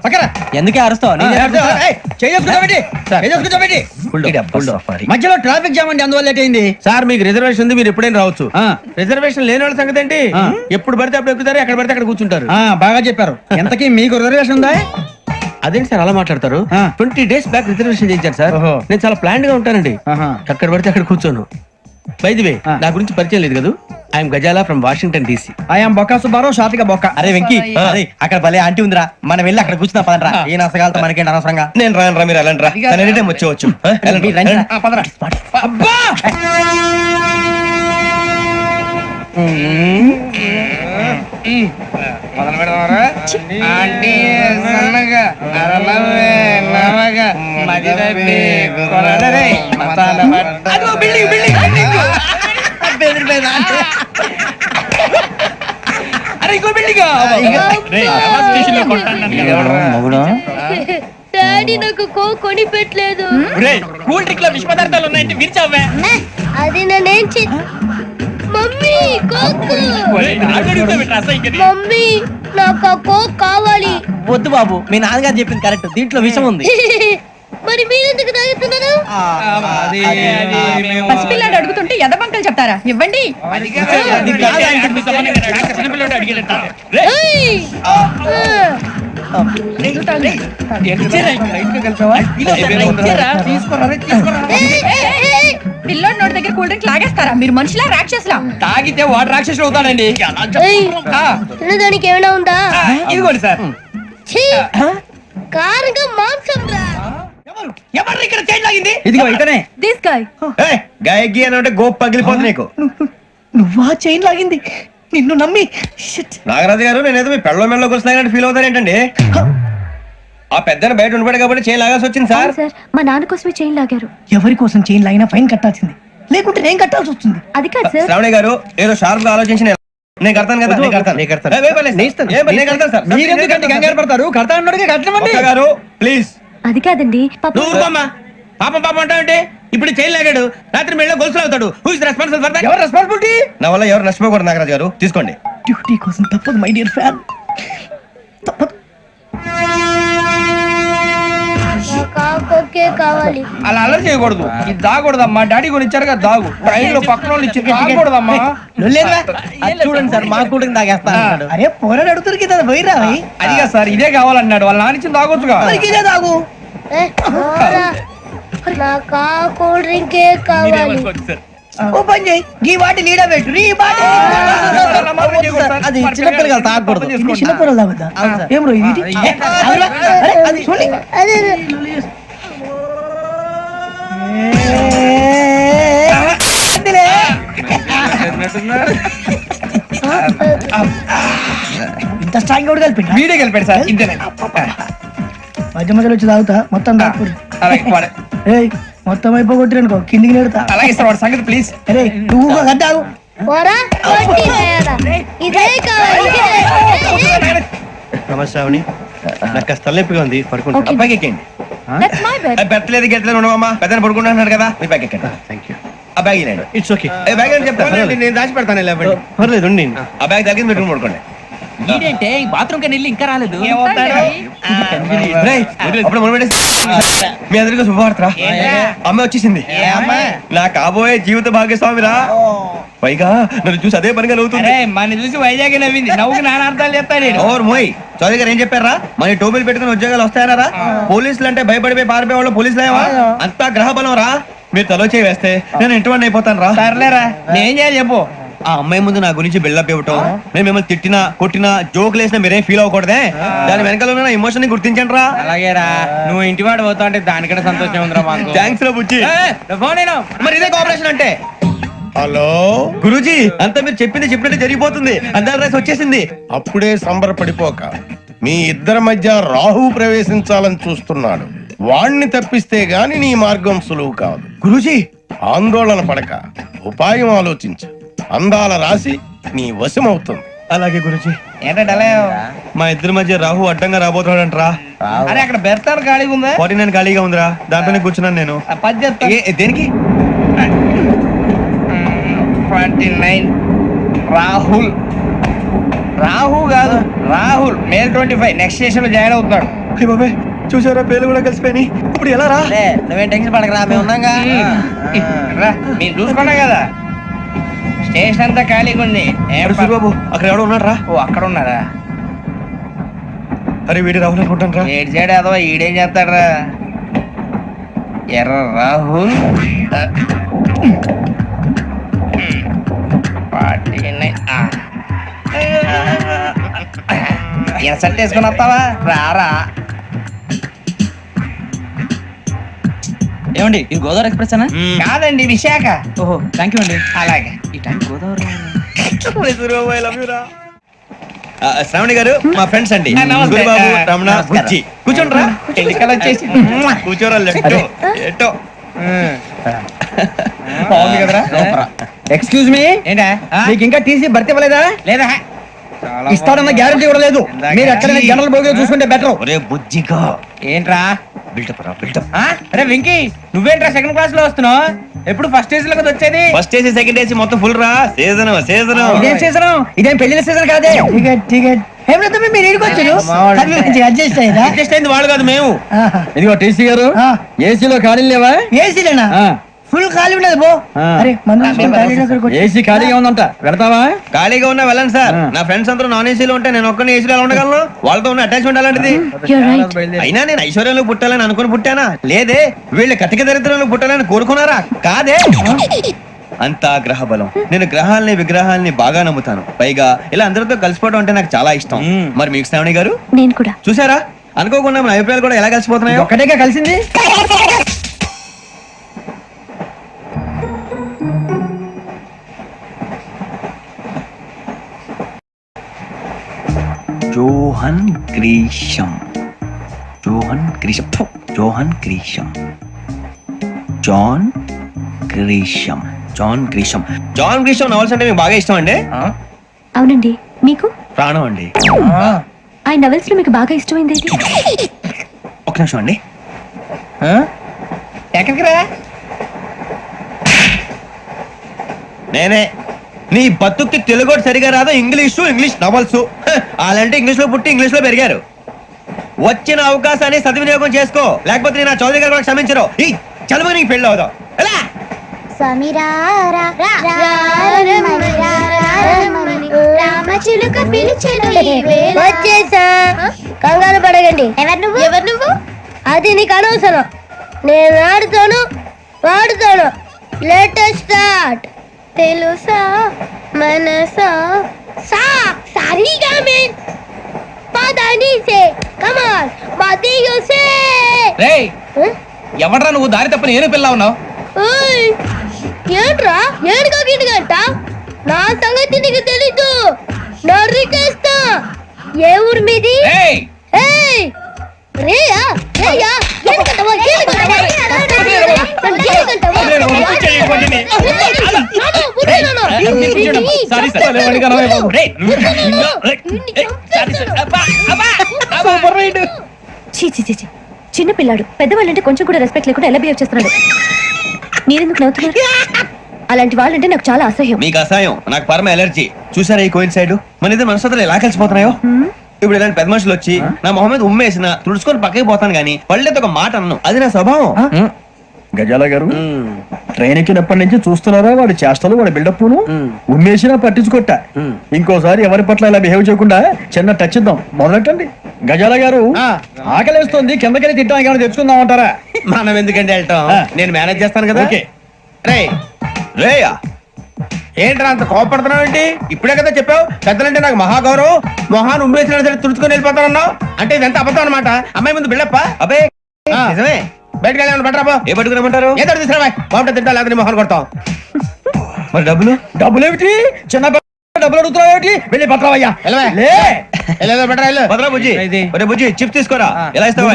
పక్కరా ఎందుకే అరుస్తావు? మధ్యలో ట్రాఫిక్ జామ్ అండి, అందువల్ల లేట్ అయింది. సార్ మీకు రిజర్వేషన్ ఉంది, మీరు ఎప్పుడైనా రావచ్చు. రిజర్వేషన్ లేని వాళ్ళ సంగతి ఏంటి? ఎప్పుడు పడితే అప్పుడు ఎక్కుతారు, ఎక్కడ పడితే అక్కడ కూర్చుంటారు. బాగా చెప్పారు. ఎంతకీ మీకు రిజర్వేషన్ ఉందా? అదేంటి సార్ అలా మాట్లాడతారు? 20 days బ్యాక్ రిజర్వేషన్ చేయించారు సార్. నేను చాలా ప్లాన్డ్ గా ఉంటానండి. ఎక్కడ పడితే అక్కడ కూర్చోను. బై ది వే నా గురించి పరిచయం లేదు కదా, I'm Ghazala from Washington DC. I'm Bokka Subbarao, షాతిక బొక్క. అరే వెంకీ, అక్కడ భలే ఆంటీ ఉందిరా, మనం వెళ్ళి అక్కడ కూర్చున్నా పదరా. ఏ నసగాలతో మనకేంటి అనవసరంగా. నేను రాను రా, మీరు వెళ్ళండి రా. ఎనీ టైం వచ్చేవచ్చు. అబ్బా మొదలు పెడదామరా? ఆంటీ సన్నగా అరలవే నవగా మదిరపి కొరడరే మతాల పట్ట. అదో బిల్డింగ్ బిల్డింగ్ బిల్డింగ్. అరే ఇంకో బిల్డింగ్. డాడీ నాకు కోక్ కొని పెట్టలేదు. కూల్ డ్రింక్ లో విష పదార్థాలు ఉన్నాయంటే విరిచావే. అది నేనేం మమ్మీ కోక్. మమ్మీ నాకు ఆ కోక్ కావాలి. వద్దు బాబు, మీ నాన్నగారు చెప్పింది కరెక్ట్, దీంట్లో విషయం ఉంది. మరి మీరెందుకు తాగుతున్నారు? పసిపిల్లాడు అడుగుతుంటే ఎదబంకలు చెప్తారా? ఇవ్వండి. ఏయ్! పిల్లోడి నోటి దగ్గర కూల్ డ్రింక్ లాగేస్తారా? మీరు మనుషులా రాక్షసులా? తాగితే వాడు రాక్షసుడు అవుతాడండి. ఏయ్! తినడానికి ఏమైనా ఉందా? ఇదిగోండి సార్. కారంగా మాంసం రా. ఎవరు ఇక్కడ చైన్ లాగింది? ఇదిగో ఇతనే. This guy. గాయకి అని అంటే గోప్ పగిలిపోతుంది నీకు. నువ్వా చైన్ లాగింది? నిన్ను నమ్మి. నాగరాజు గారు, నేనేదో మీ పెళ్ళ మెళ్ళ గురిసినట్టు ఫీల్ అవుతారు ఏంటండి? ఆ పెద్ద బయట ఉండిపోయాడు కాబట్టి చేయి లాగాల్సి వచ్చింది సార్. సార్ మా నాన్న కోసమే చైన్ లాగారు. ఎవరి కోసం చైన్ లాగినా ఫైన్ కట్టాల్సింది, లేకుంటే నేను కట్టాల్సి వస్తుంది. అది కాదు సార్. శ్రావణి గారు ఏదో షార్ప్ గా ఆలోచించి నేను కడతాను కదా. నేను కడతాను. సార్. మీరెందుకంటే కంగారు పడతారు? కడతా అన్నాడుగా కట్టమండి. ఒక్క గారు ప్లీజ్. అది కాదండి నువ్వు ఊరుకోమ్మా. పాపం పాపం అంటావంటే? ఇప్పుడు చైన్ లాగాడు, రాత్రి మెళ్ళ గొలుసులు అవుతాడు. Who is responsible for that? ఎవరు రెస్పాన్సిబిలిటీ? నా వల్ల ఎవరు నష్టపోకూడదు నాగరాజు గారు, తీసుకోండి. డ్యూటీ కోసం తప్పదు మై డియర్ ఫ్యాన్, తప్పదు. కావాలి. అలా అలర్ చేయకూడదు. ఇది దాగకూడదమ్మా. డాడీ కొని ఇచ్చారు కదా దాగు. ట్రైన్ లో పక్కన వాళ్ళు ఇచ్చి దాగకూడదమ్మా. చూడండి సార్, మా కూడా తాగేస్తాను. అరే పోరాడు అడుగుతారు కదా, పోయిరా. అదిగా సార్, ఇదే కావాలన్నాడు. వాళ్ళ నాన్న ఇచ్చింది తాగొచ్చుగా. ఇదే తాగు. నాకు ఆ కూల్ డ్రింకే కావాలి. ఓ పని చేయి, ఈ వాటి లీడ పెట్టు. అది చిన్నపిల్లలు తాగకూడదు. చిన్నపిల్లలు తాగుతా. ఏం రో ఇది? అది చూడండి. అదే ఇంత స్ట్రాంగ్ కూడా కలిపి వీడే కలిపాడు సార్. ఇంతేనే. మధ్య మధ్యలో వచ్చి తాగుతా, మొత్తం తాగు. ఏయ్ మొత్తం అయిపోగొట్టిరనుకో కిందికి నేడుతా. అలాగే సార్, వాడి సంగతి ప్లీజ్. అరే నువ్వు కద్దాగు. ఇదే కావాలి. నమస్తే శ్రావణి, నాకు కాస్త తలెప్పిగా ఉంది, పడుకుంటా. అబ్బాయికి ఎక్కండి. That's my bed. పెట్టలేదు గెట్టలేదు ఉండవమ్మా. పెద్దని పడుకుంటున్నాడు కదా, మీ బ్యాగ్ ఎక్కండి. Thank you. ఆ బ్యాగ్ ఇలాండి. It's okay. బ్యాగ్ అని చెప్తాను. నేను దాచి పెడతాను. పర్లేదు ఉండి. ఆ బ్యాగ్ తగ్గింది, పెట్టుకుని పడుకోండి. ఏంటంటే బాత్రూమ్ కని వెళ్ళి ఇంకా రాలేదు రేయ్, అప్పుడు మొదలుపెట్టేసి. మీ అందరికీ శుభవార్తరా. అమ్మ వచ్చేసింది. నా కాబోయే జీవిత భాగ్యస్వామిరా. పైగా నన్ను చూసి అదే పనిగా నవ్వుతుంది. మన చూసి వైజాగ్ నవ్వింది నవ్వుకి నాన్న అర్థాలు చెప్తాను ఓర్ మోయ్, చౌదరి గారు ఏం చెప్పారా? మన టోబీలు పెట్టుకుని ఉద్యోగాలు వస్తాయనరా? పోలీసులు అంటే భయపడిపోయి పారిపోయే వాళ్ళు పోలీసులేవా? అంతా గ్రహ బలం రా. మీరు తలో చేయి వేస్తే నేను ఇంటివాడిని అయిపోతాను రా. సర్లేరా నేం చేయాలి చెప్పు. ఆ అమ్మాయి ముందు నా గురించి బిల్డప్ ఇవ్వటం, నేను మిమ్మల్ని తిట్టినా కొట్టినా జోకులు వేసినా మీరేం ఫీల్ అవ్వకూడదే. దాని వెనకాల ఉన్న ఎమోషన్ ని గుర్తించండి రా. అలాగేరా నువ్వు ఇంటి వాడు పోతా అంటే దానికంటే సంతోషం ఉందిరా మాకు. థ్యాంక్స్ రా బుజ్జి. ఫోన్ మరి ఇదే కోఆపరేషన్ అంటే. హలో, గురూజీ, అంతా మీరు చెప్పింది చెప్పినట్టు జరిగిపోతుంది. అందాల రైస్ వచ్చేసింది. అప్పుడే సంబరపడిపోక. మీ ఇద్దరి మధ్య రాహు ప్రవేశించాలని చూస్తున్నాడు. వాణ్ణి తప్పిస్తే గాని నీ మార్గం సులువు కాదు. గురూజీ, ఆందోళన పడక ఉపాయం ఆలోచించు. అందాల రాశి నీ వశమవుతుంది. అలాగే గురూజీ. ఏంటంటే మా ఇద్దరి మధ్య రాహు అడ్డంగా రాబోతున్నాడంట్రా. అరే అక్కడ బెర్తాను ఖాళీగా ఉందా? 49 ఖాళీగా ఉందిరా, దాంట్లోనే కూర్చున్నాను నేను. పది చెప్తా. దేనికి? 29 రాహుల్. రాహు కాదు రాహుల్. మే 25 నెక్స్ట్ స్టేషన్ లో జాయిన్ అవుతున్నాడు. అయ్య బాబాయ్, చూసారా పేర్లు కూడా కలిసిపోయినాయి. ఇప్పుడు ఎలా రా? నువ్వేం టెన్షన్ పడకరా, మేము ఉన్నాగా. మీరు చూసుకున్నా కదా స్టేషన్ అంతా ఖాళీగా ఉంది. బాబు, అక్కడ ఎవడో ఉన్నాడు రా. ఓ అక్కడ ఉన్నారా? అరే వీడి రాహుల్ అనుకుంటాను రా. ఏడు సైడ్ అదో ఈడేం చేస్తాడరా? ఎర్ర రాహుల్ 49. ఇన్సర్ట్ వేసుకుని వస్తావా? రారా. ఏమండి ఇది గోదావరి ఎక్స్ప్రెస్ అనా? కాదండి విశాఖ. ఓహో థ్యాంక్ యూ అండి. అలాగే ఈ టైం గోదావరి శ్రావణి గారు మా ఫ్రెండ్స్ అండి. నమస్తే. గురుబాబు, రమణ, నమస్కారం. బుజ్జి. కూర్చోండి రా. ఎన్నికలు వచ్చేసి కూర్చోరా. లెట్టో ఎట్టో. బాగుంది కదరా? ఎక్స్క్యూజ్ మీ, ఏంటా? మీకు ఇంకా టీసీ భర్తీ ఇవ్వలేదా? లేదా ఇస్తాడన్న గ్యారంటీ కూడా లేదు. మీరు ఎక్కడైనా జనరల్ బోగిలో చూసుకుంటే బెటర్. ఒరే బుజ్జిగా, ఏంట్రా? బిల్డప్ రా, బిల్డప్. అరే వెంకీ, నువ్వేంట్రా సెకండ్ క్లాస్ లో వస్తున్నావు? ఎప్పుడు ఫస్ట్ ఏజ్ లో కదా వచ్చేది? ఫస్ట్ ఏసీ సెకండ్ ఏసీ మొత్తం ఫుల్ రా. Season season. ఇదేం సీజన్? ఇదేం పెళ్లిన సీజన్ కాదే. మీరు అడ్జస్ట్ అయ్యారా? అడ్జస్ట్ అయింది వాళ్ళు కాదు మేము. ఇదిగో టీసీ గారు, ఏసీలో ఖాళీ లేవా? ఏసీలేనా? ఫుల్ ఖాళీ ఉండదు బో. అరే ఏసీ ఖాళీగా ఉందంట, వెళ్తావా? ఖాళీగా ఉన్నా వెళ్ళండి సార్. నా ఫ్రెండ్స్ అందరూ నాన్ ఏసీలో ఉంటే నేను ఒక్కనే ఏసీలో ఎలా ఉండగలను? వాళ్ళతో ఉన్న అటాచ్మెంట్ అలాంటిది. అయినా నేను ఐశ్వర్యంలో పుట్టాలని అనుకుని పుట్టానా? లేదే. వీళ్ళు కటిక దరిద్రంలో పుట్టాలని కోరుకున్నారా? కాదే. అంతా గ్రహ బలం. నేను గ్రహాలని విగ్రహాలని బాగా నమ్ముతాను. పైగా ఇలా అందరితో కలిసిపోవడం అంటే నాకు చాలా ఇష్టం. మరి మీకు శ్రావణి గారు? నేను కూడా. చూసారా, అనుకోకుండా మన అభిప్రాయాలు కూడా ఎలా కలిసిపోతున్నాయో. ఒక్కటేగా కలిసింది. Johan Grisham. Johan Grisham. Johan Grisham. John Grisham. John Grisham. John Grisham novels అంటే మీకు బాగా ఇష్టం అండి? అవునండి. మీకు? ప్రాణం అండి. ఆ నవెల్స్ లో మీకు బాగా ఇష్టమైంది ఏది? ఒక నిమిషం అండి. ఎక్కడికి రా? నేనే. నీ బతుక్కి తెలుగు సరిగా రాదు, ఇంగ్లీష్ నవల్స్. అలాంటి ఇంగ్లీష్ లో పుట్టి ఇంగ్లీష్ లో పెరిగారు. వచ్చిన అవకాశాన్ని సద్వినియోగం చేసుకో, లేకపోతే నేను చౌదరి గారు కూడా క్షమించరు. ఈ చదువు నీకు పెళ్ళి అవుదాం. ఎలా? వచ్చేసా. కంగారు పడగండి. ఎవరు నువ్వు? అది నీకు అనవసరం. నేను ఆడుతాను వాడుతాను. Latest start. తెలుసా మనసా సా సారీగా మే పదని సే కమాన్ బాదియో సే. రేయ్ ఎవడ్రా నువ్వు? దారి తప్ప నేను పిల్ల ఉన్నావు. ఓయ్ ఏంట్రా ఏడుగా గిడుగంట? నా సంగతి నీకు తెలీదు. నరికేస్తా. ఏ ఊరు మీది? రేయ్ ఏయ్ రేయా రేయా ఏడుగంటవా ఏడుగంటవా సారీ సార్. చీ చీ చీ చిన్న పిల్లాడు. పెద్దవాళ్ళంటే కొంచెం కూడా రెస్పెక్ట్ లేకుండా ఎలా బిహేవ్ చేస్తున్నాడు. మీరెందుకు నవ్వుతున్నారు? అలాంటి వాళ్ళంటే నాకు చాలా అసహ్యం. మీకు అసహాయం, నాకు పరమ ఎలర్జీ. చూసారా ఈ కోయిన్ సైడ్ మన ఇద్దరు మనసులో ఎలా కలిసిపోతున్నాయో. ఇప్పుడు ఇలాంటి పెద్ద మనుషులు వచ్చి నా మొహం మీద ఉమ్మేసిన తుడుచుకొని పక్కకి పోతాను గానీ వాళ్ళతో ఒక మాట అన్ను, అది నా స్వభావం. గజాల గారు ట్రైన్ ఎక్కినప్పటి నుంచి చూస్తున్నారా వాడి చేష్టలు, వాడి బిల్డప్ ఉమ్మేసినా పట్టించుకోట. ఇంకోసారి ఎవరి పట్ల ఇలా బిహేవ్ చేయకుండా చిన్న టచ్ ఇద్దాం, మొదలెట్టండి. గజాల గారు ఆకలేస్తోంది, కిందకెళ్ళి తిట్టానికి ఏమైనా తెచ్చుకుందాం అంటారా? మనం ఎందుకంటే వెళ్తాం, నేను మేనేజ్ చేస్తాను కదా. ఓకే. రేయా ఏంట్రా అంత కోపడుతున్నావు ఏంటి? ఇప్పుడే కదా చెప్పావు పెద్దలంటే నాకు మహాగౌరవం, మొహాన్ని ఉమ్మేసిన సరే తుడుచుకొని వెళ్ళిపోతానన్నావు. అంటే ఇదంతా అబద్ధం అనమాట. అమ్మాయి ముందు బిళ్ళప్ప. అబే నిజమే. బయటకు వెళ్ళాను బట్రాబో. ఏ పట్టుకురమ్మంటారు? ఏదో తీసుకురా బాగుంటుంది తింటా, లేదని మొహాన్ని కొడతాం. మరి డబ్బులు? డబ్బులు ఏమిటి? చిన్న డబ్బులు అడుగుతున్నావు ఏమిటి? వెళ్ళి పట్టరావయ్యా. బట్రా వెళ్ళు. భద్రా బుజ్జి, ఒరే బుజ్జి చిప్స్ తీసుకోరా. ఎలా ఇస్తావా?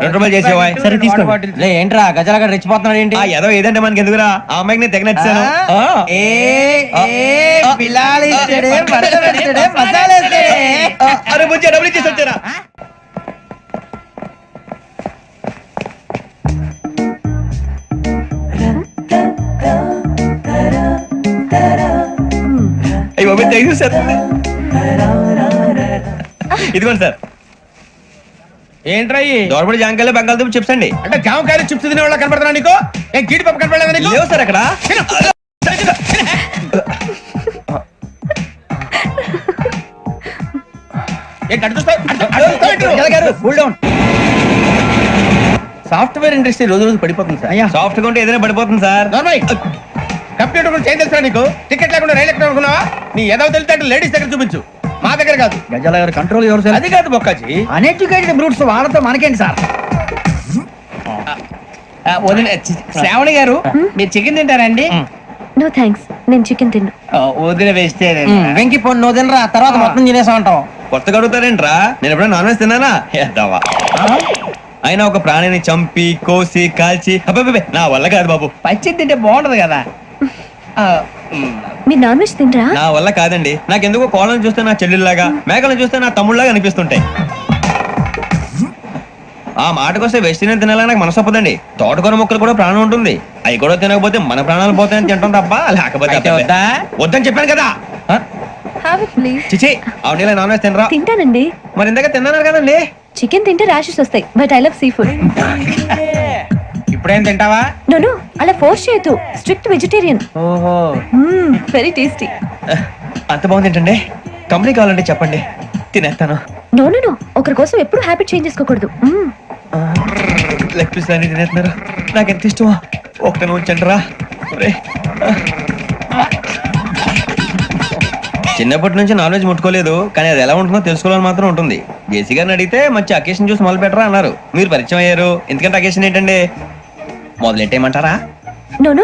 ₹2 చేసేవా? సరే తీసుకోండి. ఏంట్రా గజాల గారు రెచ్చిపోతున్నాడు ఏంటి? ఆ ఏదో ఏదంటే మనకి ఎందుకురా, ఆ అమ్మాయికి నేను తెగ నచ్చాను. అరే బుజ్జి డబ్బులు ఇచ్చేసి వచ్చారా? అయ్యో థ్యాంక్ యూ సార్. ఇదిగోండి సార్. ఏంట్రా దోరబడి జాంకాయలు బంగాళదుంప చిప్స్ అండి. అంటే జామకాయలు చిప్స్ తినే వాళ్ళ కనపడుతున్నా నీకు? ఏం గీడి పప్పు కనపడలేదా నీకు? లేవు సార్ అక్కడ. సాఫ్ట్వేర్ ఇండస్ట్రీ రోజు రోజు పడిపోతుంది సార్. సాఫ్ట్ గా ఉంటే ఏదైనా పడిపోతుంది సార్. కంప్యూటర్ గురించి ఏం తెలుసా నీకు? టికెట్ లేకుండా రైలు ఎక్కడ అనుకున్నావా? నీ ఏదో తెలితే లేడీస్ దగ్గర చూపించు, మా దగ్గర కాదు. గజాల గారు కంట్రోల్ ఎవరు సార్? అది కాదు బొక్కాజీ. అన్ఎడ్యుకేటెడ్ బ్రూట్స్ వాళ్ళతో మనకేంటి సార్? శ్రావణి గారు మీరు చికెన్ తింటారండి? నో థ్యాంక్స్, నేను చికెన్ తిన్ను. వదిన వేస్తే వెంకి పొన్ను నువ్వు తినరా, తర్వాత మొత్తం తినేసా ఉంటాం. కొత్తగా అడుగుతారేంట్రా? నేను ఎప్పుడైనా నాన్ వెజ్ తిన్నానా? ఎద్దావా. అయినా ఒక ప్రాణిని చంపి కోసి కాల్చి అబ్బబ్బే నా వల్ల కాదు బాబు. పచ్చి తింటే బాగుంటది కదా. మీరు నాన్ వెజ్ తినరా? నా వల్ల కాదండి. నాకెందుకో కోళ్ళని చూస్తే నా చెల్లెల్లాగా, మేకలను చూస్తే నా తమ్ముళ్ళలాగా అనిపిస్తుంటాయి. ఆ మాటకొస్తే వెస్టిరియన్ తినాలని నాకు మనసు ఒప్పదండి. తోటకూర మొక్కలు కూడా ప్రాణం ఉంటుంది, అవి కూడా తినకపోతే మన ప్రాణాలు పోతాయని తింటాం తప్ప లేకపోతే వద్దని చెప్పాను కదా. Have it please. చిచి అవునీ నాన్ వెజ్ తినరా? తింటానండి. మరి ఇందాక తిన్నాను కదండి. చికెన్ తింటే ర్యాషెస్ వస్తాయి, but I love sea food. ఇప్పుడేం తింటావా? నో అలా ఫోర్స్ చేయొద్దు, స్ట్రిక్ట్ వెజిటేరియన్. ఓహో వెరీ టేస్టీ. అంత బాగుంది ఏంటండి? కంపెనీ కావాలంటే చెప్పండి, తినేస్తాను. నో ఒకరి కోసం ఎప్పుడు హ్యాబిట్ చేంజ్ చేసుకోకూడదు. లెగ్ పీస్ అన్ని తినేస్తున్నారు, నాకు ఎంత ఇష్టమో. ఒకటే ఉంచండి రా. చిన్నప్పటి నుంచి నాన్ వెజ్ ముట్టుకోలేదు, కానీ అది ఎలా ఉంటుందో తెలుసుకోవాలని మాత్రం ఉంటుంది. జేసీ గారిని అడిగితే మంచి అకేషన్ చూసి మొదలు పెట్టరా అన్నారు. మీరు పరిచయం అయ్యారు, ఎందుకంటే అకేషన్ ఏంటండి? మొదలెట్టేయమంటారా? నో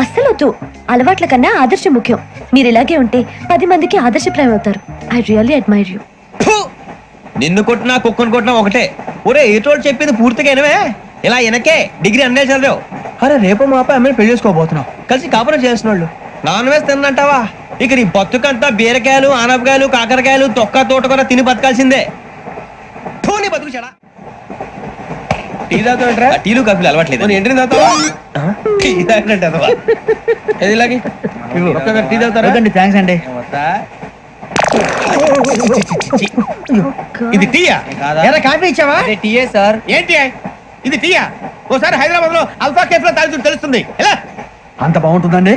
అస్సలు వద్దు. అలవాట్ల కన్నా ఆదర్శం ముఖ్యం. మీరు ఇలాగే ఉంటే 10 మందికి ఆదర్శప్రాయం అవుతారు. I really admire you. నిన్ను కొట్టినా కుక్కను కొట్టినా ఒకటే. ఒరే ఏటోళ్ళు చెప్పింది పూర్తిగా వినవే. ఇలా వెనకే డిగ్రీ అన్నే చదివావు. అరే రేపు మా అబ్బాయి అమ్మని పెళ్లి చేసుకోబోతున్నావు, కలిసి కాపురం చేసిన వాళ్ళు నాన్ వెజ్ తిన్నంటావా? ఇక నీ బతుకంతా బీరకాయలు, ఆనపకాయలు, కాకరకాయలు, తొక్క తోట కూడా తిని బతకాల్సిందే. నీ బతుకు చెడా. టీ తాగుతాంట్రా? టీలు కాఫీలు అలవాట్లేదు. ఎంట్రీ తాగుతావా? టీ తాగినట్టు అదవా. ఏది ఇలాగే టీ తాగుతారా? థ్యాంక్స్ అండి. ఇది టీయా? కాఫీ ఇచ్చావా? టీయే సార్. ఏంటి ఇది టీయా? ఓసారి హైదరాబాద్ లో అల్ఫా కేఫ్ లో తాగుతూ తెలుస్తుంది. ఎలా అంత బాగుంటుందండి?